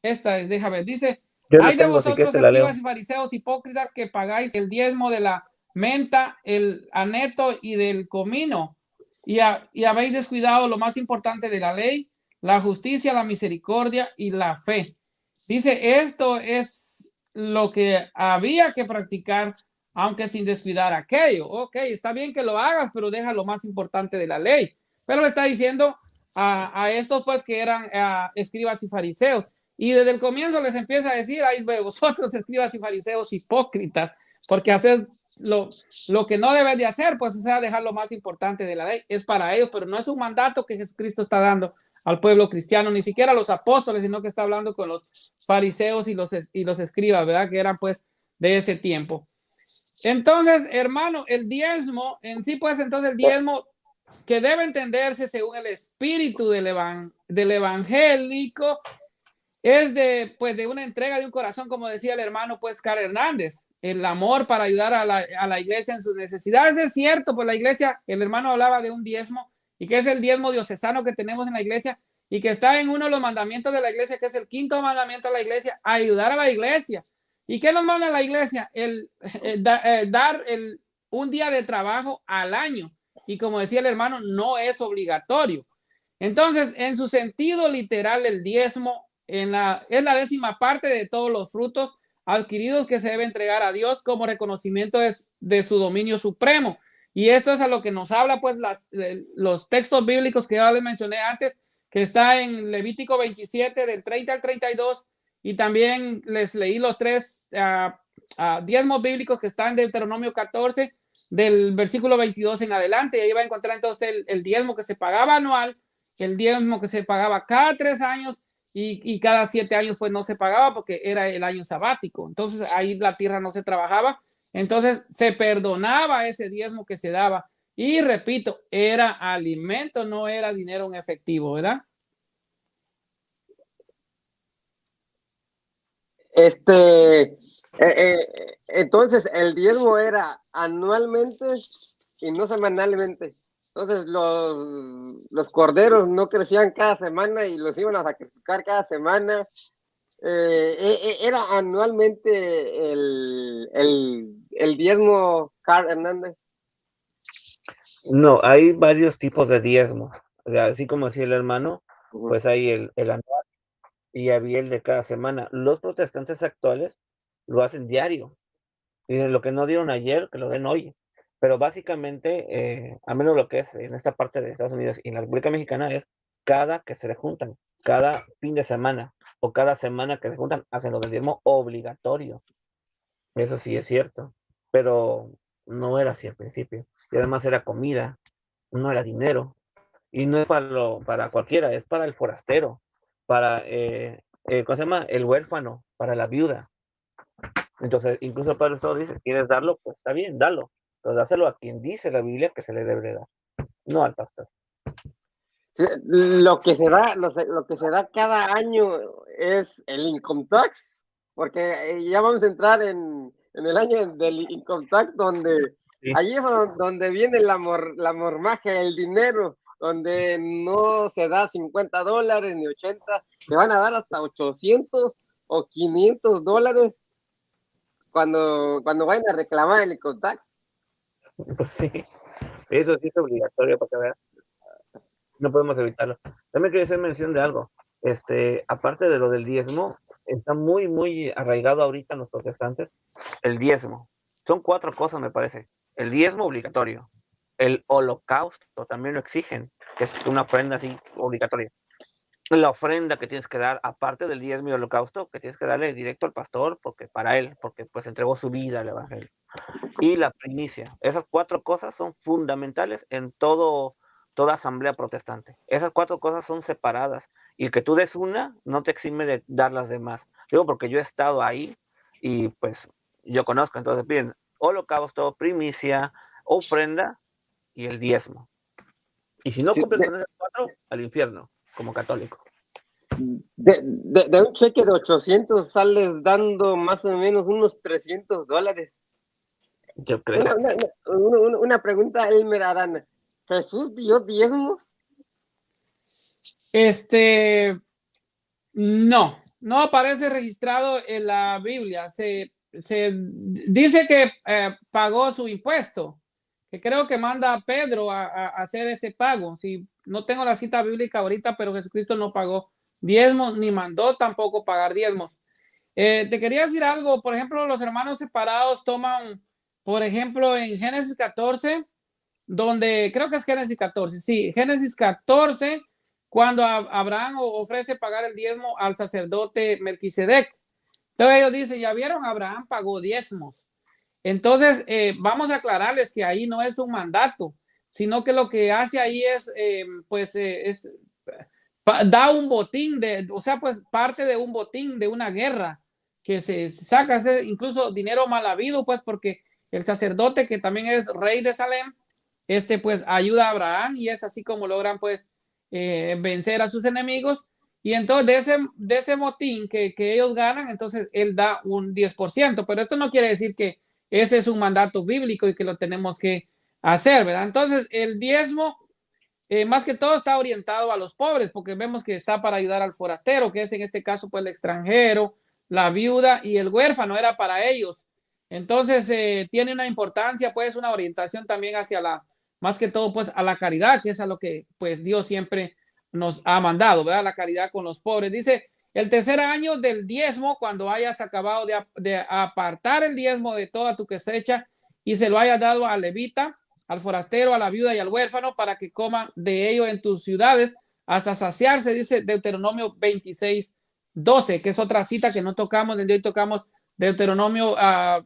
Esta es, déjame ver, dice, Yo la Hay de tengo, si quieres vosotros, te la leo. escribas y fariseos hipócritas, que pagáis el diezmo de la menta, el aneto y del comino, y habéis descuidado lo más importante de la ley, la justicia, la misericordia y la fe. Dice, esto es lo que había que practicar, aunque sin descuidar aquello. Ok, está bien que lo hagas, pero deja lo más importante de la ley. Pero le está diciendo a estos pues que eran escribas y fariseos. Y desde el comienzo les empieza a decir, ay, vosotros escribas y fariseos hipócritas, porque hacer lo que no deben de hacer, pues o sea, dejar lo más importante de la ley, es para ellos, pero no es un mandato que Jesucristo está dando al pueblo cristiano, ni siquiera a los apóstoles, sino que está hablando con los fariseos y los escribas, ¿verdad? Que eran pues de ese tiempo. Entonces, hermano, el diezmo, en sí pues entonces el diezmo que debe entenderse según el espíritu del evangélico, es de una entrega de un corazón, como decía el hermano pues Carl Hernández, el amor para ayudar a la iglesia en sus necesidades. Es cierto, pues la iglesia, el hermano hablaba de un diezmo, y que es el diezmo diocesano que tenemos en la iglesia, y que está en uno de los mandamientos de la iglesia, que es el quinto mandamiento de la iglesia, ayudar a la iglesia. ¿Y qué nos manda la iglesia? Dar un día de trabajo al año, y como decía el hermano, no es obligatorio. Entonces, en su sentido literal, el diezmo es la 10ª parte de todos los frutos adquiridos que se debe entregar a Dios como reconocimiento de su dominio supremo. Y esto es a lo que nos habla pues los textos bíblicos que ya les mencioné antes, que está en Levítico 27 del 30 al 32, y también les leí los 3 diezmos bíblicos que están en Deuteronomio 14 del versículo 22 en adelante, y ahí va a encontrar entonces el diezmo que se pagaba anual, el diezmo que se pagaba cada 3 años, y cada 7 años pues no se pagaba porque era el año sabático. Entonces ahí la tierra no se trabajaba, entonces se perdonaba ese diezmo que se daba, y repito, era alimento, no era dinero en efectivo, ¿verdad? Entonces el diezmo era anualmente y no semanalmente. Entonces los corderos no crecían cada semana y los iban a sacrificar cada semana. Era anualmente el diezmo, Carl Hernández. No, hay varios tipos de diezmo. O sea, así como decía el hermano, pues hay el anual y había el de cada semana. Los protestantes actuales lo hacen diario. Dicen, lo que no dieron ayer, que lo den hoy. Pero básicamente, al menos lo que es en esta parte de Estados Unidos y en la República Mexicana, es cada que se le juntan, cada fin de semana o cada semana que se juntan, hacen lo del diezmo obligatorio. Eso sí es cierto, pero no era así al principio. Y además era comida, no era dinero. Y no es para cualquiera, es para el forastero, para, ¿cómo se llama? El huérfano, para la viuda. Entonces, incluso el Padre Estado dice, ¿quieres darlo? Pues está bien, dalo. Pero dáselo a quien dice la Biblia que se le debe dar, no al pastor. Sí, lo que se da cada año es el income tax, porque ya vamos a entrar en el año del income tax, donde Sí. ahí es donde viene la mormaja, el dinero, donde no se da $50 ni 80, se van a dar hasta 800 o $500 cuando vayan a reclamar el income tax. Pues sí, eso sí es obligatorio para que veas. No podemos evitarlo. También quería hacer mención de algo. Aparte de lo del diezmo, está muy, muy arraigado ahorita en los protestantes el diezmo. Son 4 cosas, me parece. El diezmo obligatorio. El holocausto también lo exigen, que es una ofrenda así obligatoria. La ofrenda que tienes que dar, aparte del diezmo y holocausto, que tienes que darle directo al pastor, porque para él, porque pues entregó su vida al evangelio. Y la primicia. Esas 4 cosas son fundamentales en toda asamblea protestante. Esas 4 cosas son separadas. Y que tú des una, no te exime de dar las demás. Digo, porque yo he estado ahí y pues yo conozco. Entonces piden holocausto, primicia, ofrenda y el diezmo. Y si no cumples con esas 4, al infierno, como católico. De un cheque de 800 sales dando más o menos unos $300. Yo creo. Una pregunta, Elmer Arana. ¿Jesús dio diezmos? No, no aparece registrado en la Biblia. Se dice que pagó su impuesto, que creo que manda a Pedro a hacer ese pago. Si no tengo la cita bíblica ahorita, pero Jesucristo no pagó diezmos ni mandó tampoco pagar diezmos. Te quería decir algo, por ejemplo, los hermanos separados toman, por ejemplo, en Génesis 14, donde creo que es Génesis 14, sí, Génesis 14, cuando Abraham ofrece pagar el diezmo al sacerdote Melquisedec. Entonces ellos dicen, ya vieron, Abraham pagó diezmos. Entonces, vamos a aclararles que ahí no es un mandato, sino que lo que hace ahí es, da un botín, o sea, pues parte de un botín, de una guerra, que se saca incluso dinero mal habido, pues porque el sacerdote, que también es rey de Salem, pues ayuda a Abraham, y es así como logran pues vencer a sus enemigos. Y entonces de ese motín que ellos ganan, entonces él da un 10%, pero esto no quiere decir que ese es un mandato bíblico y que lo tenemos que hacer, ¿verdad? Entonces el diezmo más que todo está orientado a los pobres, porque vemos que está para ayudar al forastero, que es en este caso pues el extranjero, la viuda y el huérfano, era para ellos. Entonces tiene una importancia, pues una orientación también hacia más que todo pues a la caridad, que es a lo que pues Dios siempre nos ha mandado, ¿verdad? La caridad con los pobres. Dice, el tercer año del diezmo, cuando hayas acabado de apartar el diezmo de toda tu cosecha y se lo hayas dado al levita, al forastero, a la viuda y al huérfano, para que coman de ello en tus ciudades hasta saciarse, dice Deuteronomio 26:12, que es otra cita que no tocamos. Desde hoy tocamos Deuteronomio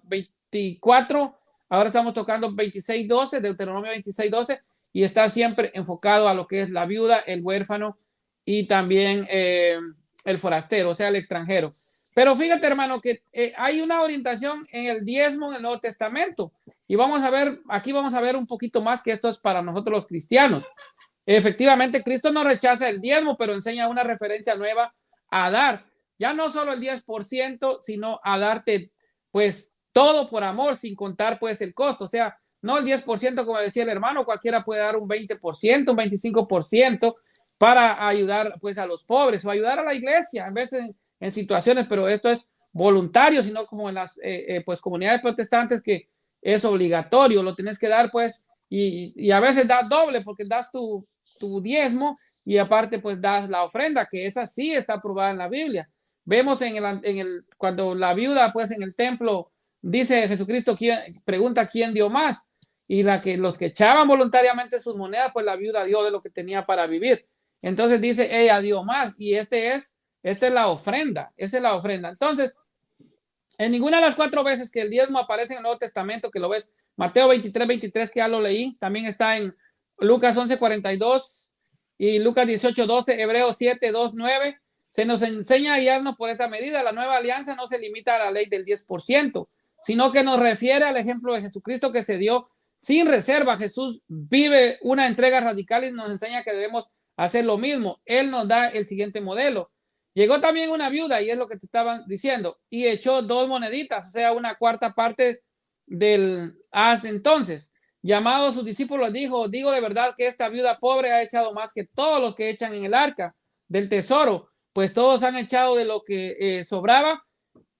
24, ahora estamos tocando 26:12, Deuteronomio 26:12, y está siempre enfocado a lo que es la viuda, el huérfano y también el forastero, o sea, el extranjero. Pero fíjate, hermano, que hay una orientación en el diezmo en el Nuevo Testamento. Y vamos a ver, aquí vamos a ver un poquito más, que esto es para nosotros los cristianos. Efectivamente, Cristo no rechaza el diezmo, pero enseña una referencia nueva a dar. Ya no solo el 10%, sino a darte pues todo por amor, sin contar pues el costo. O sea, no el 10%, como decía el hermano, cualquiera puede dar un 20%, un 25% para ayudar pues a los pobres o ayudar a la iglesia en veces en situaciones, pero esto es voluntario, sino como en las pues comunidades protestantes que es obligatorio, lo tienes que dar pues, y a veces das doble, porque das tu diezmo y aparte pues das la ofrenda, que esa sí está aprobada en la Biblia. Vemos cuando la viuda pues en el templo dice Jesucristo, pregunta quién dio más, y los que echaban voluntariamente sus monedas, pues la viuda dio de lo que tenía para vivir. Entonces dice, ella dio más, y esta es la ofrenda, esa es la ofrenda. Entonces, en ninguna de las 4 veces que el diezmo aparece en el Nuevo Testamento, que lo ves, Mateo 23:23, que ya lo leí, también está en Lucas 11:42 y Lucas 18:12, Hebreos 7:2-9, se nos enseña a guiarnos por esta medida. La nueva alianza no se limita a la ley del 10%, sino que nos refiere al ejemplo de Jesucristo, que se dio sin reserva. Jesús vive una entrega radical y nos enseña que debemos hacer lo mismo. Él nos da el siguiente modelo. Llegó también una viuda, y es lo que te estaban diciendo, y echó 2 moneditas, o sea, una cuarta parte del haz. Entonces, llamado a sus discípulos, dijo, digo de verdad que esta viuda pobre ha echado más que todos los que echan en el arca del tesoro, pues todos han echado de lo que sobraba,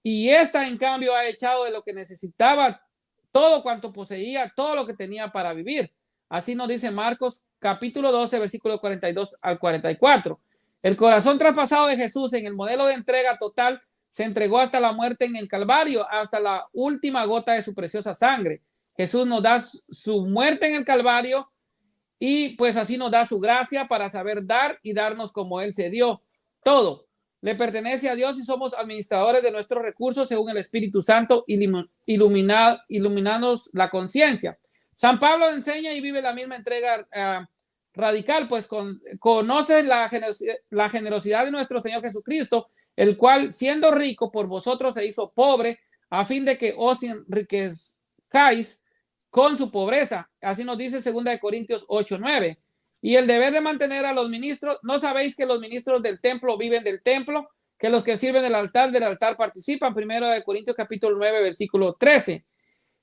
y esta en cambio ha echado de lo que necesitaba, todo cuanto poseía, todo lo que tenía para vivir. Así nos dice Marcos capítulo 12, versículo 42-44. El corazón traspasado de Jesús en el modelo de entrega total se entregó hasta la muerte en el Calvario, hasta la última gota de su preciosa sangre. Jesús nos da su muerte en el Calvario, y pues así nos da su gracia para saber dar y darnos como Él se dio. Todo le pertenece a Dios y somos administradores de nuestros recursos según el Espíritu Santo, iluminanos la conciencia. San Pablo enseña y vive la misma entrega radical, pues conoce la generosidad de nuestro Señor Jesucristo, el cual siendo rico por vosotros se hizo pobre, a fin de que os enriquezcáis con su pobreza. Así nos dice 2 Corintios 8:9. Y el deber de mantener a los ministros, ¿no sabéis que los ministros del templo viven del templo? Que los que sirven del altar participan. 1 Corintios capítulo 9, versículo 13.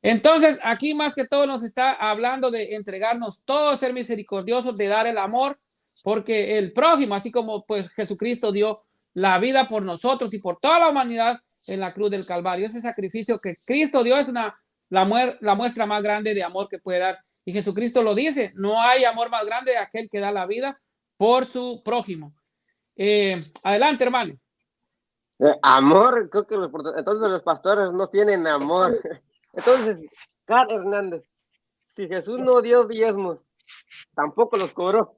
Entonces, aquí más que todo nos está hablando de entregarnos todo, ser misericordiosos, de dar el amor, porque el prójimo, así como pues Jesucristo dio la vida por nosotros y por toda la humanidad en la cruz del Calvario. Ese sacrificio que Cristo dio es la muestra más grande de amor que puede dar. Y Jesucristo lo dice, no hay amor más grande de aquel que da la vida por su prójimo. Adelante, hermano. Amor, creo que entonces los pastores no tienen amor. Entonces, Carl Hernández, si Jesús no dio diezmos, tampoco los cobró.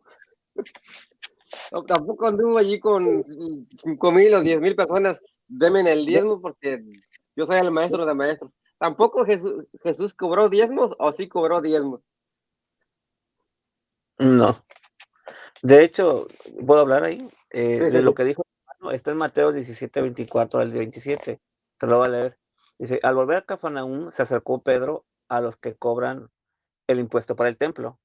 Tampoco anduvo allí con 5,000 o 10,000 personas, denme el diezmo porque yo soy el maestro de maestros. ¿Tampoco Jesús cobró diezmos o sí cobró diezmos? No. De hecho, ¿puedo hablar ahí? Sí, De lo que dijo, está en Mateo 17, 24 al 27. Te lo voy a leer. Dice, al volver a Cafarnaúm, se acercó Pedro a los que cobran el impuesto para el templo.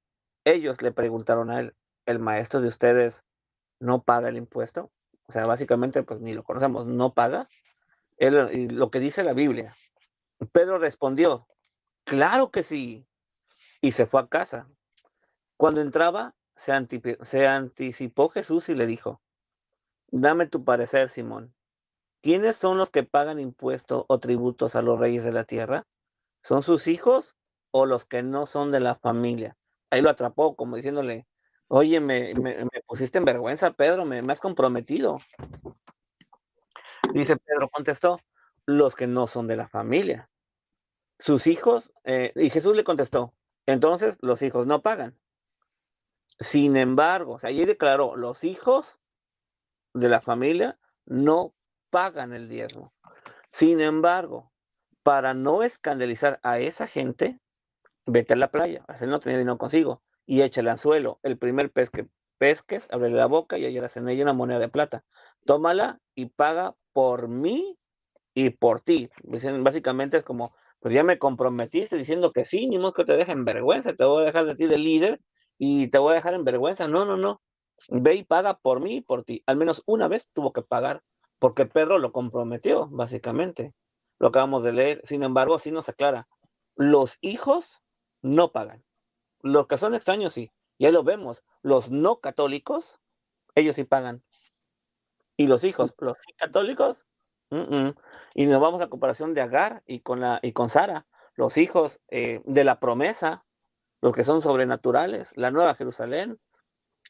Ellos le preguntaron a él, ¿el maestro de ustedes no paga el impuesto? O sea, básicamente, pues ni lo conocemos, no paga. Y lo que dice la Biblia. Pedro respondió, claro que sí, y se fue a casa. Cuando entraba, se anticipó Jesús y le dijo, dame tu parecer, Simón. ¿Quiénes son los que pagan impuestos o tributos a los reyes de la tierra? ¿Son sus hijos o los que no son de la familia? Ahí lo atrapó, como diciéndole, oye, me pusiste en vergüenza, Pedro, me has comprometido. Dice Pedro, contestó, los que no son de la familia. Sus hijos, y Jesús le contestó, entonces los hijos no pagan. Sin embargo, o sea, allí declaró, los hijos de la familia no pagan el diezmo. Sin embargo, para no escandalizar a esa gente, vete a la playa, él no tenía dinero consigo, y echa el anzuelo, el primer pez que pesques, ábrele la boca y hallarás en ella una moneda de plata. Tómala y paga por mí y por ti. Dicen, básicamente es como, pues ya me comprometiste diciendo que sí, ni modo que te deje en vergüenza, te voy a dejar de ti de líder y te voy a dejar en vergüenza. No, no, no. Ve y paga por mí y por ti. Al menos una vez tuvo que pagar, porque Pedro lo comprometió, básicamente. Lo acabamos de leer. Sin embargo, sí nos aclara. Los hijos no pagan. Los que son extraños, sí. Ya lo vemos. Los no católicos, ellos sí pagan. Y los hijos, los sí católicos, y nos vamos a comparación de Agar y con Sara, los hijos de la promesa, los que son sobrenaturales, la Nueva Jerusalén,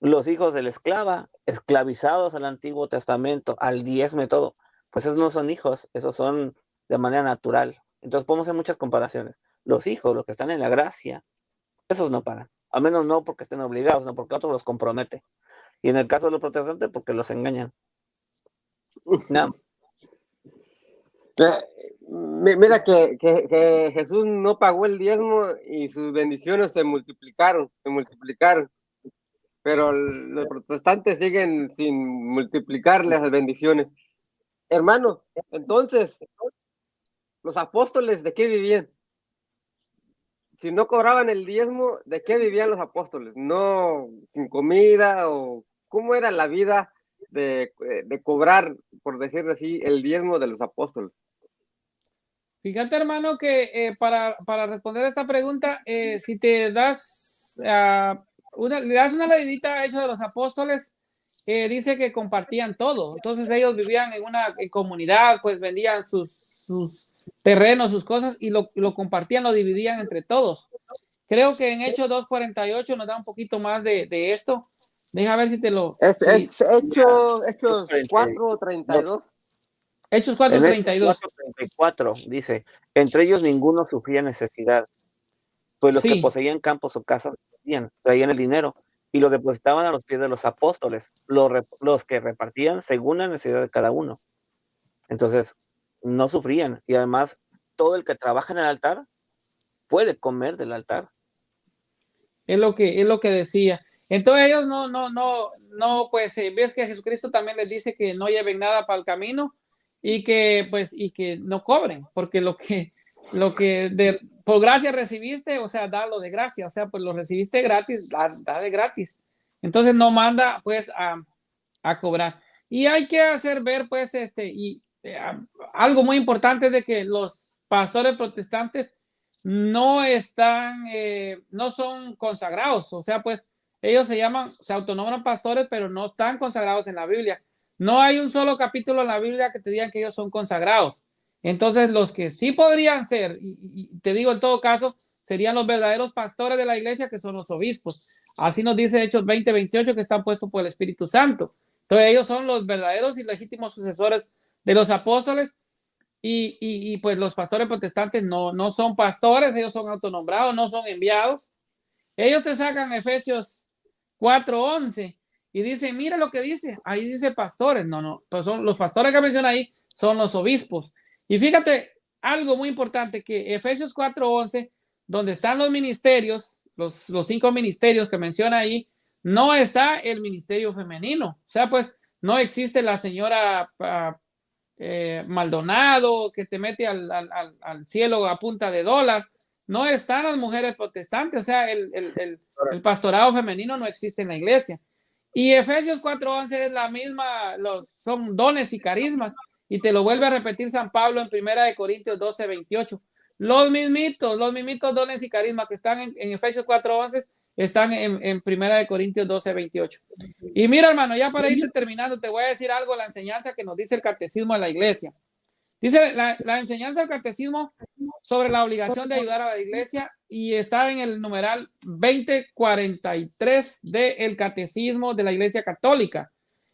los hijos de la esclava, esclavizados al Antiguo Testamento, al diezmo y todo, pues esos no son hijos, esos son de manera natural. Entonces podemos hacer muchas comparaciones. Los hijos, los que están en la gracia, esos no pagan, al menos no porque estén obligados, no porque otro los compromete. Y en el caso de los protestantes, porque los engañan. No. Mira que Jesús no pagó el diezmo y sus bendiciones se multiplicaron, pero los protestantes siguen sin multiplicar las bendiciones. Hermano, entonces, los apóstoles, ¿de qué vivían? Si no cobraban el diezmo, ¿de qué vivían los apóstoles? ¿No sin comida o cómo era la vida de cobrar, por decirlo así, el diezmo de los apóstoles? Fíjate, hermano, que para responder a esta pregunta, si te das le das una leidita a Hechos de los Apóstoles, dice que compartían todo. Entonces ellos vivían en una comunidad, pues vendían sus terrenos, sus cosas, y lo compartían, lo dividían entre todos. Creo que en Hechos 2:48 nos da un poquito más de esto. Deja ver si te lo... Es Hechos 4:32. Hechos En Hechos 4:32. 4:34 dice, entre ellos ninguno sufría necesidad, pues los que Sí, poseían campos o casas traían el dinero y lo depositaban a los pies de los apóstoles, los que repartían según la necesidad de cada uno. Entonces, no sufrían y además todo el que trabaja en el altar puede comer del altar. es lo que decía. Entonces ellos no, pues ves que Jesucristo también les dice que no lleven nada para el camino y que no cobren, porque lo que por gracia recibiste, o sea, dalo de gracia, o sea, pues lo recibiste gratis, da de gratis. Entonces no manda pues a cobrar. Y hay que hacer ver pues algo muy importante es de que los pastores protestantes no están, no son consagrados, o sea, pues ellos se autonombran pastores, pero no están consagrados en la Biblia. no hay un solo capítulo en la Biblia que te digan que ellos son consagrados. Entonces, los que sí podrían ser, y te digo en todo caso, serían los verdaderos pastores de la iglesia, que son los obispos. Así nos dice Hechos 20:28, que están puestos por el Espíritu Santo. Entonces, ellos son los verdaderos y legítimos sucesores de los apóstoles. Y pues los pastores protestantes no son pastores, ellos son autonombrados, no son enviados. Ellos te sacan Efesios 4:11 y dicen, mira lo que dice, ahí dice pastores. No, pues son los pastores que menciona ahí, son los obispos. Y fíjate, algo muy importante, que Efesios 4:11, donde están los ministerios, los 5 ministerios que menciona ahí, no está el ministerio femenino. O sea, pues no existe la señora Maldonado que te mete al cielo a punta de dólar. No están las mujeres protestantes, o sea, el pastorado femenino no existe en la iglesia. Y Efesios 4:11 es la misma, son dones y carismas, y te lo vuelve a repetir San Pablo en 1 Corintios 12:28. Los mismitos dones y carismas que están en Efesios 4:11 están en 1 Corintios 12:28. Y mira, hermano, ya para irte terminando, te voy a decir algo, la enseñanza que nos dice el catecismo de la iglesia. Dice la enseñanza del catecismo sobre la obligación de ayudar a la iglesia, y está en el numeral 2043 del catecismo de la iglesia católica.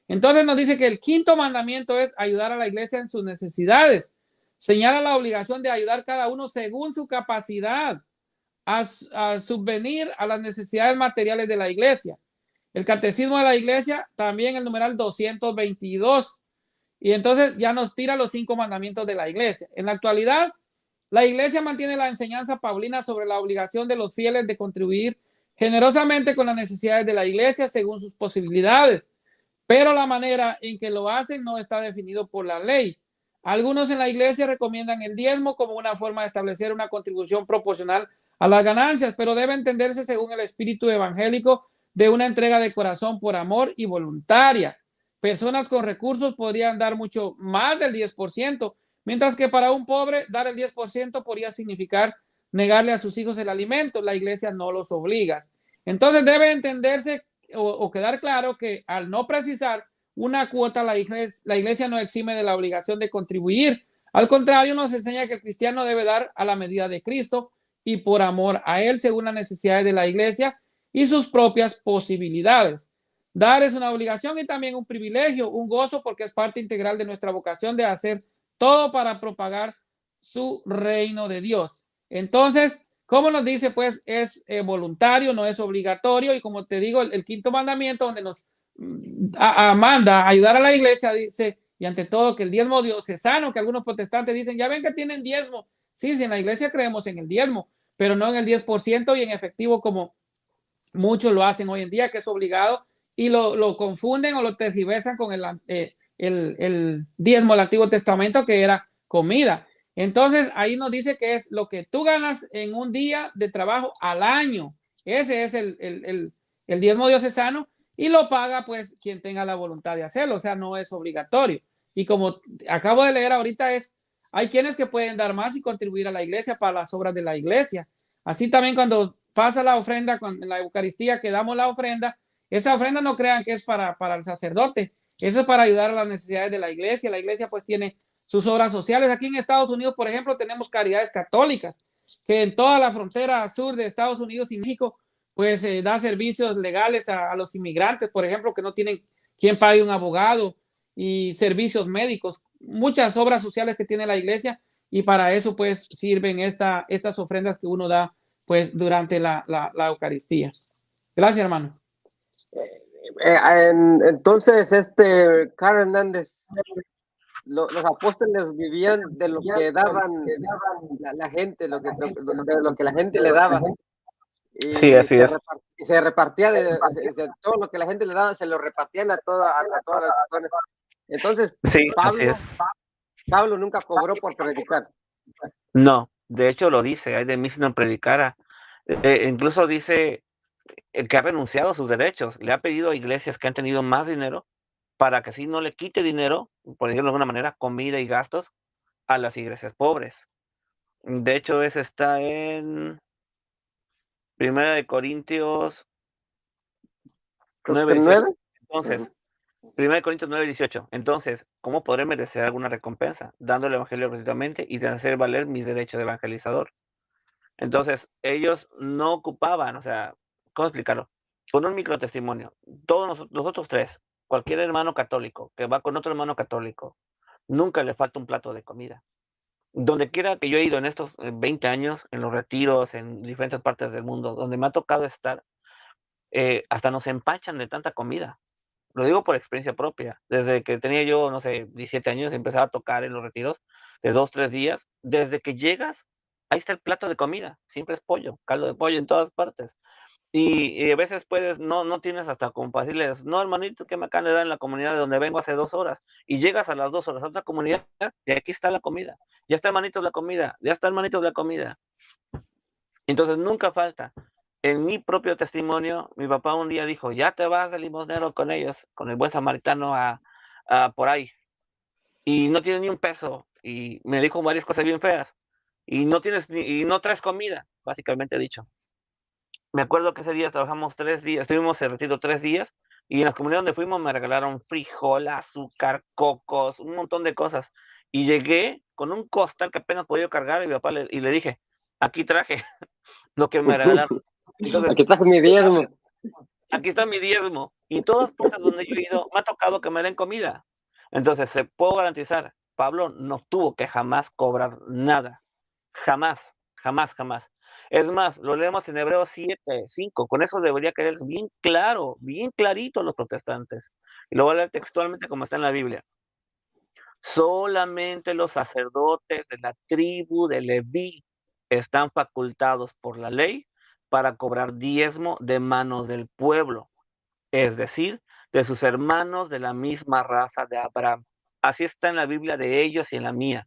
Entonces nos dice que el 5º mandamiento es ayudar a la iglesia en sus necesidades. Señala la obligación de ayudar cada uno según su capacidad a subvenir a las necesidades materiales de la iglesia. El catecismo de la iglesia, también el numeral 222. Y entonces ya nos tira los 5 mandamientos de la iglesia. En la actualidad, la iglesia mantiene la enseñanza paulina sobre la obligación de los fieles de contribuir generosamente con las necesidades de la iglesia según sus posibilidades, pero la manera en que lo hacen no está definido por la ley. Algunos en la iglesia recomiendan el diezmo como una forma de establecer una contribución proporcional a las ganancias, pero debe entenderse según el espíritu evangélico de una entrega de corazón por amor y voluntaria. Personas con recursos podrían dar mucho más del 10%, mientras que para un pobre dar el 10% podría significar negarle a sus hijos el alimento. La iglesia no los obliga. Entonces debe entenderse o quedar claro que al no precisar una cuota, la iglesia no exime de la obligación de contribuir. Al contrario, nos enseña que el cristiano debe dar a la medida de Cristo y por amor a él, según las necesidades de la iglesia y sus propias posibilidades. Dar es una obligación y también un privilegio, un gozo, porque es parte integral de nuestra vocación de hacer todo para propagar su reino de Dios. Entonces, como nos dice, pues es voluntario, no es obligatorio. Y como te digo, el 5º mandamiento, donde nos manda a ayudar a la iglesia, dice, y ante todo que el diezmo diocesano, que algunos protestantes dicen, ya ven que tienen diezmo. Sí, en la iglesia creemos en el diezmo, pero no en el 10% y en efectivo, como muchos lo hacen hoy en día, que es obligado, y lo confunden o lo tergiversan con el diezmo del Antiguo Testamento, que era comida. Entonces ahí nos dice que es lo que tú ganas en un día de trabajo al año. Ese es el diezmo diocesano, y lo paga pues quien tenga la voluntad de hacerlo, o sea, no es obligatorio. Y como acabo de leer ahorita, hay quienes que pueden dar más y contribuir a la iglesia para las obras de la iglesia. Así también cuando pasa la ofrenda, en la Eucaristía que damos la ofrenda, esa ofrenda no crean que es para el sacerdote, eso es para ayudar a las necesidades de la iglesia. La iglesia pues tiene sus obras sociales. Aquí en Estados Unidos, por ejemplo, tenemos Caridades Católicas, que en toda la frontera sur de Estados Unidos y México, pues da servicios legales a los inmigrantes, por ejemplo, que no tienen quien pague un abogado, y servicios médicos, muchas obras sociales que tiene la iglesia, y para eso pues sirven estas ofrendas que uno da pues durante la Eucaristía. Gracias, hermano. Entonces, Carl Hernández, los apóstoles vivían de lo que daban la gente, de lo que la gente le daba. Y sí, así es. Se repartía todo lo que la gente le daba, se lo repartían a todas las personas. Entonces, sí, Pablo nunca cobró por predicar. No, de hecho lo dice, ay de mí si no predicara. Incluso dice que ha renunciado a sus derechos, le ha pedido a iglesias que han tenido más dinero para que así no le quite dinero, por decirlo de alguna manera, comida y gastos a las iglesias pobres. De hecho, ese está en 1 Corintios 9. Entonces, 1 Corintios 9:18. Entonces, ¿cómo podré merecer alguna recompensa? Dando el evangelio gratuitamente y de hacer valer mis derechos de evangelizador. Entonces, ellos no ocupaban, o sea, ¿cómo explicarlo? Con un microtestimonio, todos nosotros tres, cualquier hermano católico que va con otro hermano católico, nunca le falta un plato de comida. Donde quiera que yo he ido en estos 20 años, en los retiros, en diferentes partes del mundo, donde me ha tocado estar, hasta nos empachan de tanta comida. Lo digo por experiencia propia. Desde que tenía yo, no sé, 17 años, empezaba a tocar en los retiros de 2, 3 días. Desde que llegas, ahí está el plato de comida. Siempre es pollo, caldo de pollo en todas partes. Y a veces puedes, no tienes hasta como para decirles, no, hermanito, que me acaban de dar en la comunidad de donde vengo hace 2 horas. Y llegas a las 2 horas a otra comunidad y aquí está la comida. Ya está, hermanito, la comida. Ya está, hermanito, la comida. Entonces nunca falta. En mi propio testimonio, mi papá un día dijo, ya te vas de limosnero con ellos, con el buen samaritano por ahí, y no tienes ni un peso, y me dijo varias cosas bien feas, y no traes comida, básicamente dicho. Me acuerdo que ese día trabajamos 3 días, estuvimos en retiro 3 días, y en las comunidades donde fuimos me regalaron frijol, azúcar, cocos, un montón de cosas. Y llegué con un costal que apenas podía cargar, y mi papá le dije, aquí traje lo que me regalaron. Entonces, Aquí traje mi diezmo. aquí está mi diezmo. Y en todas partes donde yo he ido, me ha tocado que me den comida. Entonces, se puedo garantizar, Pablo no tuvo que jamás cobrar nada. Jamás, jamás, jamás. Es más, lo leemos en Hebreos 7:5. Con eso debería quedar bien claro, bien clarito a los protestantes. Y lo voy a leer textualmente como está en la Biblia. Solamente los sacerdotes de la tribu de Leví están facultados por la ley para cobrar diezmo de manos del pueblo, es decir, de sus hermanos de la misma raza de Abraham. Así está en la Biblia de ellos y en la mía.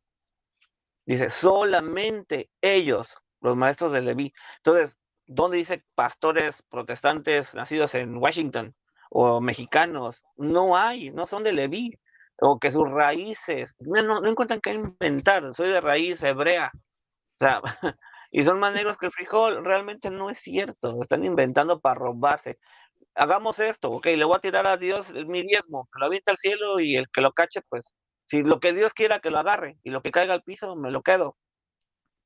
Dice, solamente ellos, los maestros de Leví. Entonces, ¿dónde dice pastores protestantes nacidos en Washington o mexicanos? No hay, no son de Leví. O que sus raíces, no encuentran qué inventar. Soy de raíz hebrea. O sea, y son más negros que el frijol. Realmente no es cierto. Están inventando para robarse. Hagamos esto, ok, le voy a tirar a Dios mi diezmo, que lo avienta al cielo y el que lo cache, pues, si lo que Dios quiera que lo agarre y lo que caiga al piso, me lo quedo.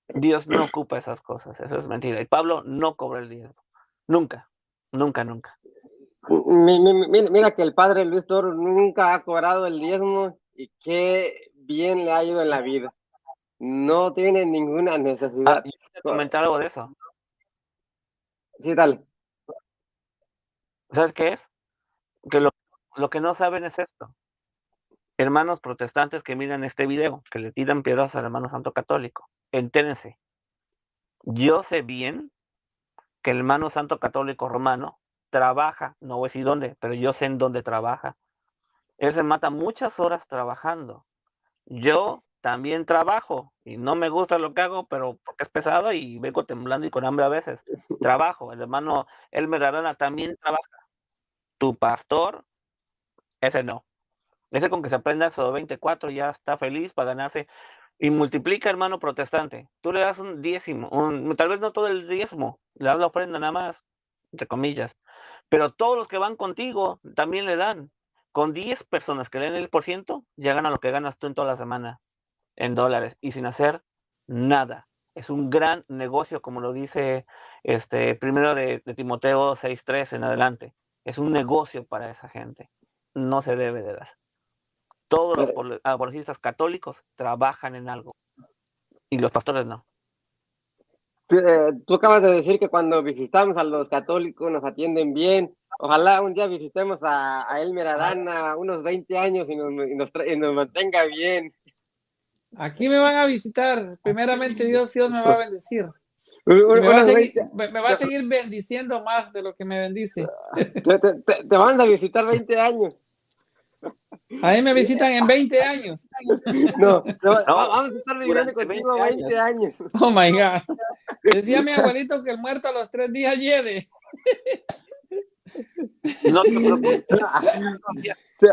Dios no ocupa esas cosas, eso es mentira. Y Pablo no cobra el diezmo. Nunca, nunca, nunca. Mira que el padre Luis Toro nunca ha cobrado el diezmo y qué bien le ha ido en la vida. No tiene ninguna necesidad. Yo quería comentar algo de eso. Sí, dale. ¿Sabes qué es? Que lo que no saben es esto. Hermanos protestantes que miran este video, que le tiran piedras al hermano santo católico, entérense. Yo sé bien que el hermano santo católico romano trabaja, no voy a decir dónde, pero yo sé en dónde trabaja. Él se mata muchas horas trabajando. Yo también trabajo y no me gusta lo que hago, pero porque es pesado y vengo temblando y con hambre a veces. Trabajo. El hermano Elmer Arana también trabaja. Tu pastor, ese no. Ese con que se aprenda Éxodo 24 ya está feliz para ganarse. Y multiplica, hermano protestante. Tú le das un diezmo, tal vez no todo el diezmo, le das la ofrenda nada más, entre comillas. Pero todos los que van contigo también le dan. Con 10 personas que le den el % ya ganan lo que ganas tú en toda la semana en dólares y sin hacer nada. Es un gran negocio, como lo dice primero de Timoteo 6:3 en adelante. Es un negocio para esa gente. No se debe de dar. Todos los apologistas católicos trabajan en algo y los pastores no. Tú acabas de decir que cuando visitamos a los católicos nos atienden bien. Ojalá un día visitemos a Elmer Arana unos 20 años y nos mantenga bien. Aquí me van a visitar. Primeramente, Dios me va a bendecir. Y me va a seguir bendiciendo más de lo que me bendice. Te van a visitar 20 años. A mí me visitan en 20 años. No, vamos a estar viviendo contigo 20 años. Oh my God. Decía mi abuelito que el muerto a los 3 días hiede. No te preocupes.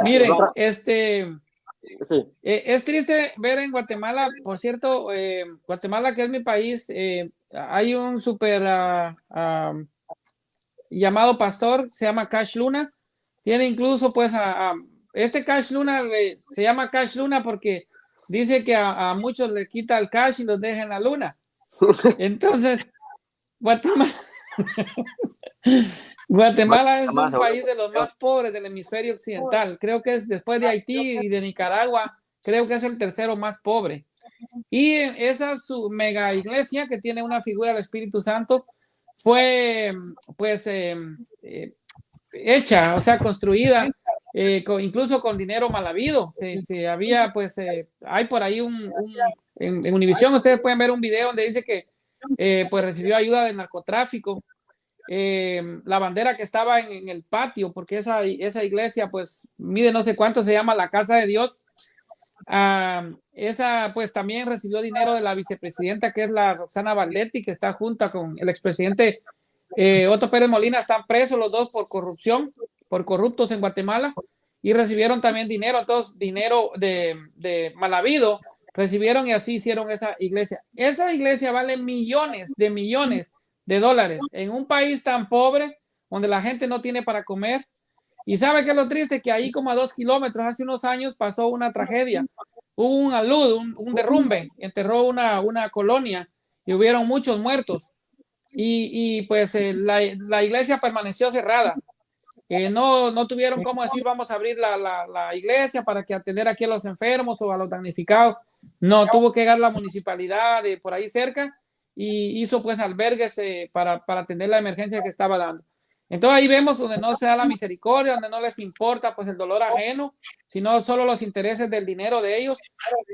Miren, sí. Es triste ver en Guatemala, por cierto, Guatemala, que es mi país, hay un súper llamado pastor, se llama Cash Luna, tiene incluso pues este Cash Luna se llama Cash Luna porque dice que a muchos le quita el cash y los deja en la luna. Entonces, Guatemala, Guatemala es un país de los más pobres del hemisferio occidental. Creo que es después de Haití y de Nicaragua, creo que es el tercero más pobre. Y esa su mega iglesia que tiene una figura del Espíritu Santo fue pues hecha, o sea, construida incluso con dinero mal habido. Se había pues hay por ahí en Univisión ustedes pueden ver un video donde dice que pues recibió ayuda del narcotráfico. La bandera que estaba en el patio, porque esa iglesia pues mide no sé cuánto, se llama la Casa de Dios. Esa pues también recibió dinero de la vicepresidenta, que es la Roxana Valdetti, que está junto con el expresidente Otto Pérez Molina. Están presos los dos por corrupción, por corruptos en Guatemala, y recibieron también dinero. Entonces dinero de mal habido recibieron y así hicieron esa iglesia. Esa iglesia vale millones de dólares en un país tan pobre donde la gente no tiene para comer. Y sabe que es lo triste, que ahí como a 2 kilómetros hace unos años pasó una tragedia, hubo un alud, un derrumbe, enterró una colonia y hubieron muchos muertos y pues la iglesia permaneció cerrada. No tuvieron cómo decir vamos a abrir la iglesia para que atender aquí a los enfermos o a los damnificados. No, tuvo que llegar la municipalidad de por ahí cerca y hizo pues albergues para atender la emergencia que estaba dando. Entonces ahí vemos donde no se da la misericordia, donde no les importa pues el dolor ajeno, sino solo los intereses del dinero de ellos.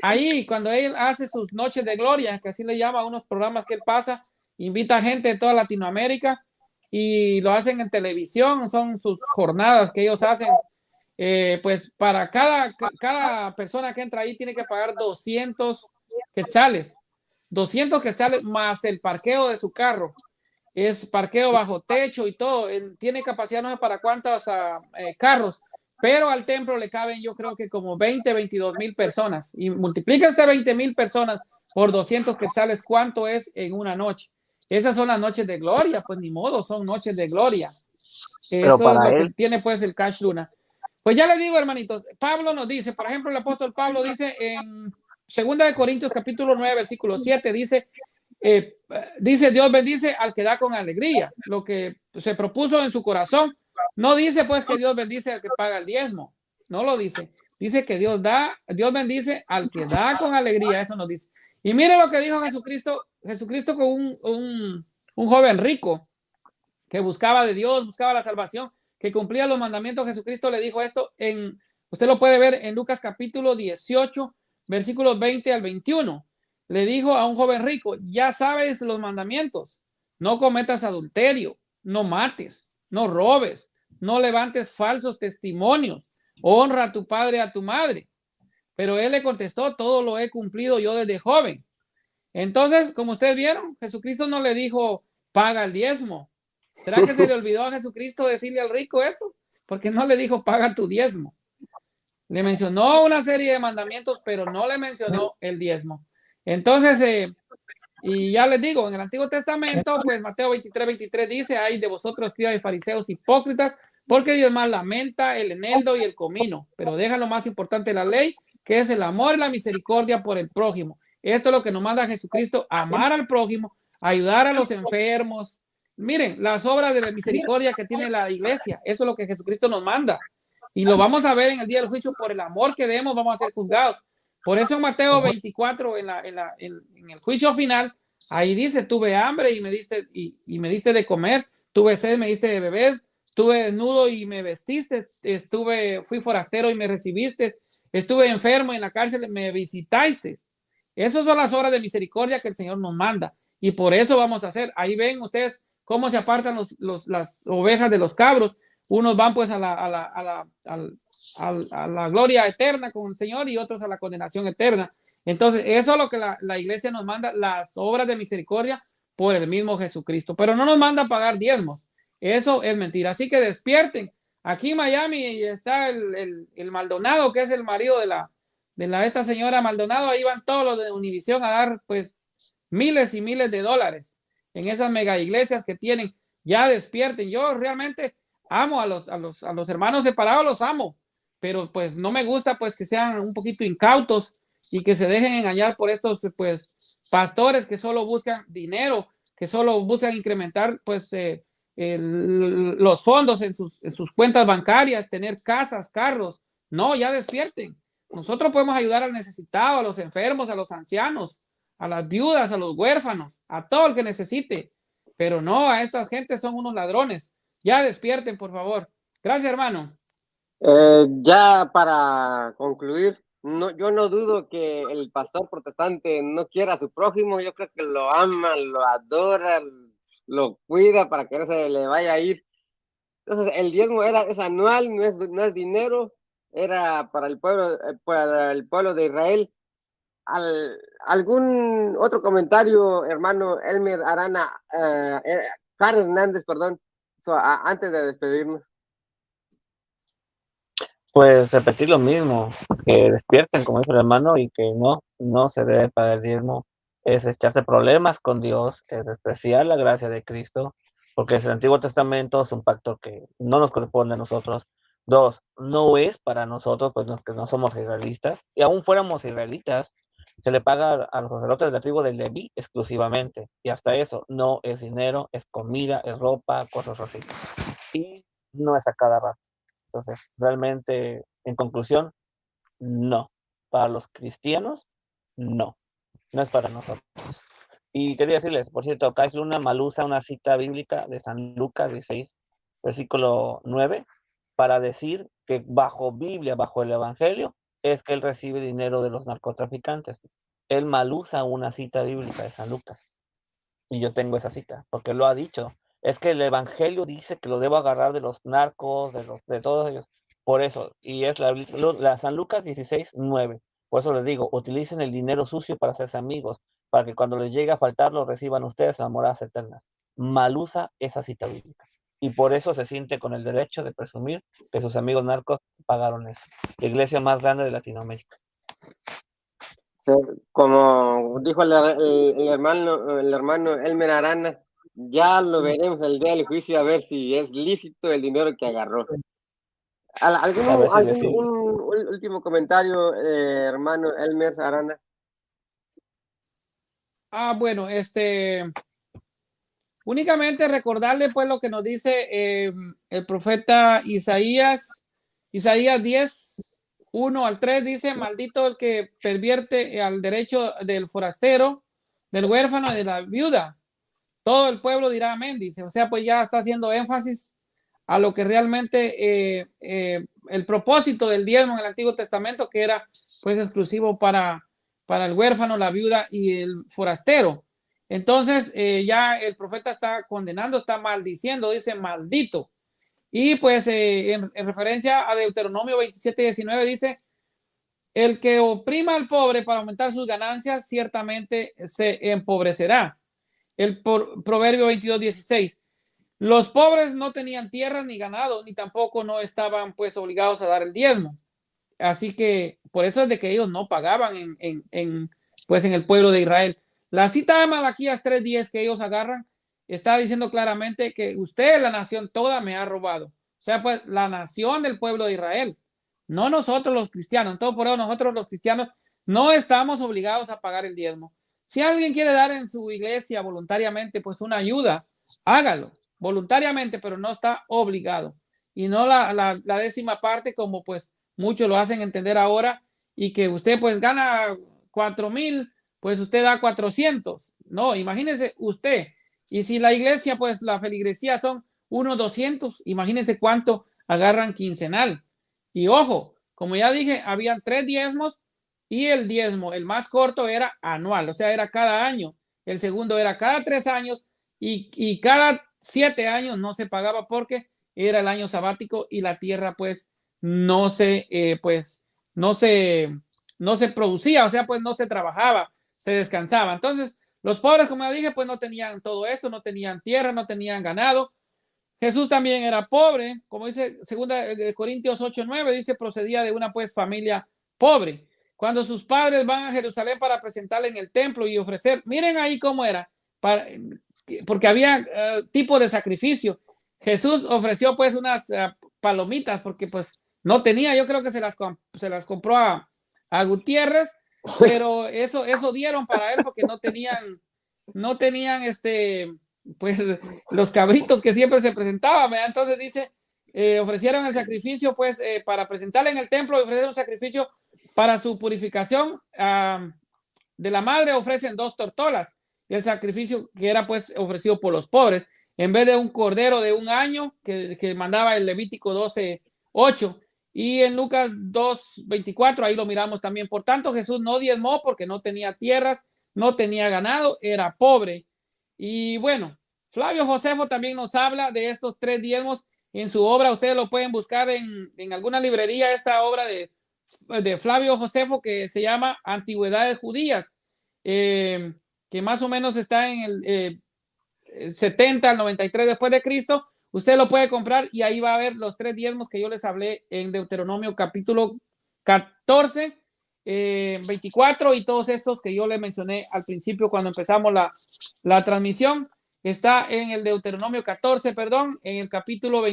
Ahí cuando él hace sus noches de gloria, que así le llama a unos programas que él pasa, invita a gente de toda Latinoamérica y lo hacen en televisión, son sus jornadas que ellos hacen. Pues para cada persona que entra ahí tiene que pagar 200 quetzales, 200 quetzales más el parqueo de su carro. Es parqueo bajo techo y todo. Tiene capacidad no sé para cuántos carros, pero al templo le caben yo creo que como 22,000 personas. Y multiplica estas 20,000 personas por 200 quetzales, ¿cuánto es en una noche? Esas son las noches de gloria, pues ni modo, son noches de gloria. Pero eso para es lo él que tiene pues el Cash Luna. Pues ya les digo, hermanitos, Pablo nos dice, por ejemplo, el apóstol Pablo dice en 2 Corintios capítulo 9, versículo 7, dice Dios bendice al que da con alegría, lo que se propuso en su corazón. No dice pues que Dios bendice al que paga el diezmo, no lo dice. Dice que Dios bendice al que da con alegría, eso nos dice. Y mire lo que dijo Jesucristo con un joven rico que buscaba de Dios, buscaba la salvación, que cumplía los mandamientos. Jesucristo le dijo esto usted lo puede ver en Lucas capítulo 18, versículos 20 al 21. Le dijo a un joven rico, ya sabes los mandamientos, no cometas adulterio, no mates, no robes, no levantes falsos testimonios, honra a tu padre y a tu madre. Pero él le contestó, todo lo he cumplido yo desde joven. Entonces, como ustedes vieron, Jesucristo no le dijo, paga el diezmo. ¿Será que se le olvidó a Jesucristo decirle al rico eso? Porque no le dijo, paga tu diezmo. Le mencionó una serie de mandamientos, pero no le mencionó el diezmo. Entonces, y ya les digo, en el Antiguo Testamento, pues Mateo 23 dice, ay de vosotros, escribas y fariseos hipócritas, porque Dios más lamenta el eneldo y el comino, pero deja lo más importante de la ley, que es el amor y la misericordia por el prójimo. Esto es lo que nos manda Jesucristo, amar al prójimo, ayudar a los enfermos. Miren, las obras de la misericordia que tiene la iglesia, eso es lo que Jesucristo nos manda. Y lo vamos a ver en el día del juicio, por el amor que demos vamos a ser juzgados. Por eso en Mateo 24, en el juicio final, ahí dice, tuve hambre y me diste de comer, tuve sed, me diste de beber, estuve desnudo y me vestiste, fui forastero y me recibiste, estuve enfermo en la cárcel, me visitaste. Esas son las obras de misericordia que el Señor nos manda. Y por eso vamos a hacer. Ahí ven ustedes cómo se apartan las ovejas de los cabros. Unos van pues a la gloria eterna con el Señor y otros a la condenación eterna. Entonces, eso es lo que la iglesia nos manda, las obras de misericordia por el mismo Jesucristo. Pero no nos manda a pagar diezmos. Eso es mentira. Así que despierten. Aquí en Miami está el Maldonado, que es el marido de esta señora Maldonado. Ahí van todos los de Univisión a dar pues miles y miles de dólares en esas mega iglesias que tienen. Ya despierten. Yo realmente amo a los hermanos separados, los amo. pero pues no me gusta pues que sean un poquito incautos y que se dejen engañar por estos pues pastores que solo buscan dinero, que solo buscan incrementar pues los fondos en sus cuentas bancarias, tener casas, carros. No, ya despierten. Nosotros podemos ayudar al necesitado, a los enfermos, a los ancianos, a las viudas, a los huérfanos, a todo el que necesite. Pero no, a esta gente son unos ladrones. Ya despierten, por favor. Gracias, hermano. Ya para concluir, no, yo no dudo que el pastor protestante no quiera a su prójimo, yo creo que lo ama, lo adora, lo cuida para que no se le vaya a ir. Entonces, el diezmo es anual, no es dinero, era para el pueblo de Israel. ¿Algún otro comentario, hermano Elmer Arana, Carlos Hernández, perdón, antes de despedirnos? Pues repetir lo mismo, que despierten, como dice el hermano, y que no se debe pagar el diezmo, es echarse problemas con Dios, es despreciar la gracia de Cristo, porque el Antiguo Testamento es un pacto que no nos corresponde a nosotros. 2, no es para nosotros, pues que no somos israelitas, y aún fuéramos israelitas, se le paga a los sacerdotes de la tribu de Leví exclusivamente, y hasta eso no es dinero, es comida, es ropa, cosas así, y no es a cada rato. Entonces, realmente, en conclusión, no. Para los cristianos, no. No es para nosotros. Y quería decirles, por cierto, Kais Luna mal usa una cita bíblica de San Lucas 16, versículo 9, para decir que bajo Biblia, bajo el Evangelio, es que él recibe dinero de los narcotraficantes. Él mal usa una cita bíblica de San Lucas. Y yo tengo esa cita, porque lo ha dicho. Es que el Evangelio dice que lo debo agarrar de los narcos, de todos ellos. Por eso, y es la San Lucas 16, 9. Por eso les digo, utilicen el dinero sucio para hacerse amigos, para que cuando les llegue a faltar lo reciban ustedes en las moradas eternas. Mal usa esa cita bíblica. Y por eso se siente con el derecho de presumir que sus amigos narcos pagaron eso. La iglesia más grande de Latinoamérica. Como dijo el hermano Elmer Arana, ya lo veremos el día del juicio a ver si es lícito el dinero que agarró. ¿Algún último comentario, hermano Elmer Arana? Bueno, únicamente recordarle pues lo que nos dice el profeta Isaías 10, 1 al 3, dice: maldito el que pervierte al derecho del forastero, del huérfano y de la viuda. Todo el pueblo dirá amén, dice. O sea, pues ya está haciendo énfasis a lo que realmente el propósito del diezmo en el Antiguo Testamento, que era pues exclusivo para el huérfano, la viuda y el forastero. Entonces ya el profeta está condenando, está maldiciendo, dice maldito. Y pues en referencia a Deuteronomio 27, 19 dice: el que oprima al pobre para aumentar sus ganancias ciertamente se empobrecerá. El proverbio 22, 16: los pobres no tenían tierra ni ganado, ni tampoco no estaban pues obligados a dar el diezmo. Así que por eso es de que ellos no pagaban pues en el pueblo de Israel. La cita de Malaquías 3:10 que ellos agarran está diciendo claramente que usted, la nación toda, me ha robado. O sea, pues la nación del pueblo de Israel, no nosotros los cristianos. Entonces, por eso nosotros los cristianos no estamos obligados a pagar el diezmo. Si alguien quiere dar en su iglesia voluntariamente pues una ayuda, hágalo voluntariamente, pero no está obligado. Y no la décima parte como pues muchos lo hacen entender ahora, y que usted pues gana 4,000, pues usted da 400. No, imagínese usted. Y si la iglesia, pues la feligresía son unos 200, imagínense cuánto agarran quincenal. Y ojo, como ya dije, habían 3 diezmos, y el diezmo, el más corto, era anual, o sea, era cada año. El segundo era cada 3 años, y cada 7 años no se pagaba porque era el año sabático y la tierra pues no se producía, o sea, pues no se trabajaba, se descansaba. Entonces, los pobres, como ya dije, pues no tenían todo esto, no tenían tierra, no tenían ganado. Jesús también era pobre, como dice 2 Corintios 8:9, dice, procedía de una pues familia pobre. Cuando sus padres van a Jerusalén para presentarle en el templo y ofrecer, miren ahí cómo era, porque había tipo de sacrificio. Jesús ofreció pues unas palomitas, porque pues no tenía, yo creo que se las compró a Gutiérrez, pero eso dieron para él porque no tenían pues los cabritos que siempre se presentaban, ¿verdad? Entonces dice, ofrecieron el sacrificio, pues, para presentarle en el templo, ofrecieron un sacrificio para su purificación. De la madre ofrecen 2 tortolas, y el sacrificio que era pues ofrecido por los pobres, en vez de un cordero de 1 año que mandaba el Levítico 12:8. Y en Lucas 2:24, ahí lo miramos también. Por tanto, Jesús no diezmó porque no tenía tierras, no tenía ganado, era pobre. Y bueno, Flavio Josefo también nos habla de estos 3 diezmos en su obra. Ustedes lo pueden buscar en alguna librería, esta obra de Flavio Josefo, que se llama Antigüedades Judías, que más o menos está en el 70 al 93 después de Cristo. Usted lo puede comprar y ahí va a ver los 3 diezmos que yo les hablé en Deuteronomio capítulo 14, 24 y todos estos que yo le mencioné al principio cuando empezamos la transmisión. Está en el Deuteronomio 14, perdón, en el capítulo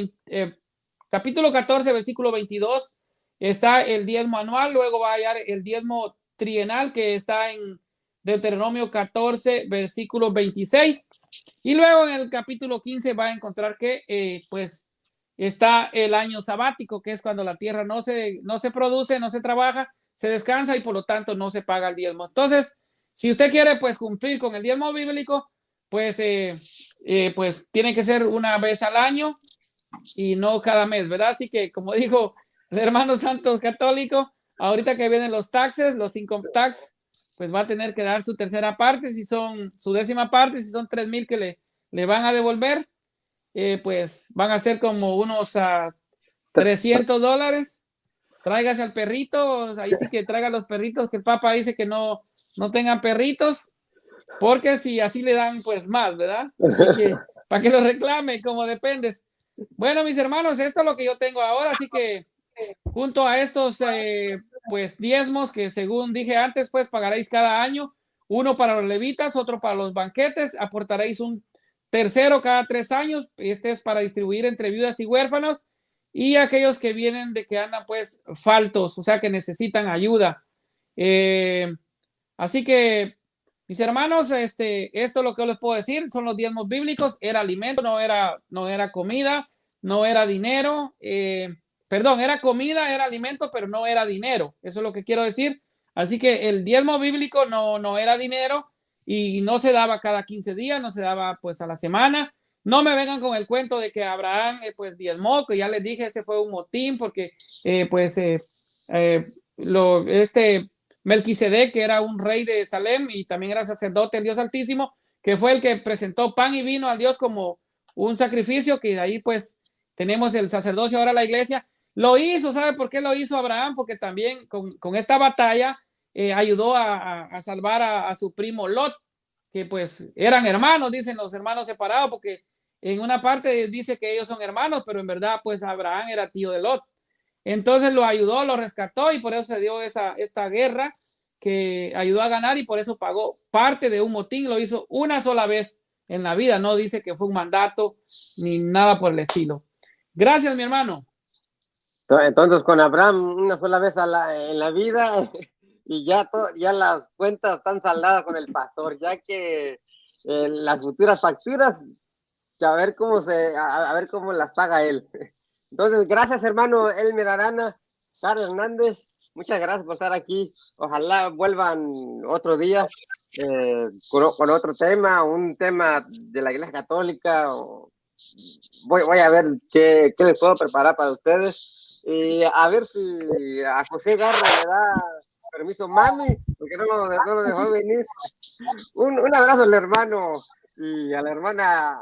14, versículo 22. Está el diezmo anual, luego va a hallar el diezmo trienal que está en Deuteronomio 14, versículo 26. Y luego en el capítulo 15 va a encontrar que pues está el año sabático, que es cuando la tierra no se produce, no se trabaja, se descansa y por lo tanto no se paga el diezmo. Entonces, si usted quiere pues cumplir con el diezmo bíblico, pues, pues tiene que ser una vez al año y no cada mes, ¿verdad? Así que, como dijo el hermano Santos Católico, ahorita que vienen los taxes, los income tax, pues va a tener que dar su tercera parte, si son su 10ª parte, si son 3,000 que le van a devolver, pues van a ser como unos $300. Tráigase al perrito, ahí sí que traiga los perritos, que el Papa dice que no tengan perritos, porque si así le dan, pues más, ¿verdad? Así que para que lo reclame, como dependes. Bueno, mis hermanos, esto es lo que yo tengo ahora, así que junto a estos pues diezmos que según dije antes, pues pagaréis cada año, uno para los levitas, otro para los banquetes, aportaréis un tercero cada 3 años, este es para distribuir entre viudas y huérfanos y aquellos que vienen de que andan pues faltos, o sea que necesitan ayuda. Así que mis hermanos, esto es lo que yo les puedo decir, son los diezmos bíblicos, era alimento, no era comida, no era dinero, perdón, era comida, era alimento, pero no era dinero, eso es lo que quiero decir. Así que el diezmo bíblico no era dinero y no se daba cada 15 días, no se daba pues a la semana. No me vengan con el cuento de que Abraham pues diezmó, que ya les dije, ese fue un motín porque Melquisedec, que era un rey de Salem y también era sacerdote del Dios Altísimo, que fue el que presentó pan y vino al Dios como un sacrificio, que de ahí pues tenemos el sacerdocio, ahora la iglesia. Lo hizo, ¿sabe por qué lo hizo Abraham? Porque también con esta batalla ayudó a salvar a su primo Lot, que pues eran hermanos, dicen los hermanos separados, porque en una parte dice que ellos son hermanos, pero en verdad pues Abraham era tío de Lot. Entonces lo ayudó, lo rescató y por eso se dio esta guerra que ayudó a ganar y por eso pagó parte de un motín. Lo hizo una sola vez en la vida, no dice que fue un mandato ni nada por el estilo. Gracias, mi hermano. Entonces con Abraham una sola vez en la vida y ya las cuentas están saldadas con el pastor, ya que las futuras facturas, a ver cómo las paga él. Entonces, gracias, hermano Elmer Arana, Carlos Hernández, muchas gracias por estar aquí. Ojalá vuelvan otro día con otro tema, un tema de la Iglesia Católica. Voy a ver qué les puedo preparar para ustedes. Y a ver si a José Garra le da permiso mami, porque no lo dejó venir. Un abrazo al hermano y a la hermana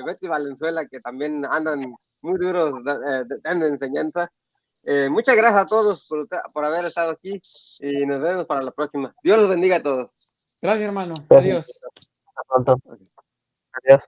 Betty Valenzuela, que también andan muy duros dando enseñanza. Muchas gracias a todos por haber estado aquí y nos vemos para la próxima. Dios los bendiga a todos. Gracias, hermano. Adiós. Hasta pronto. Adiós.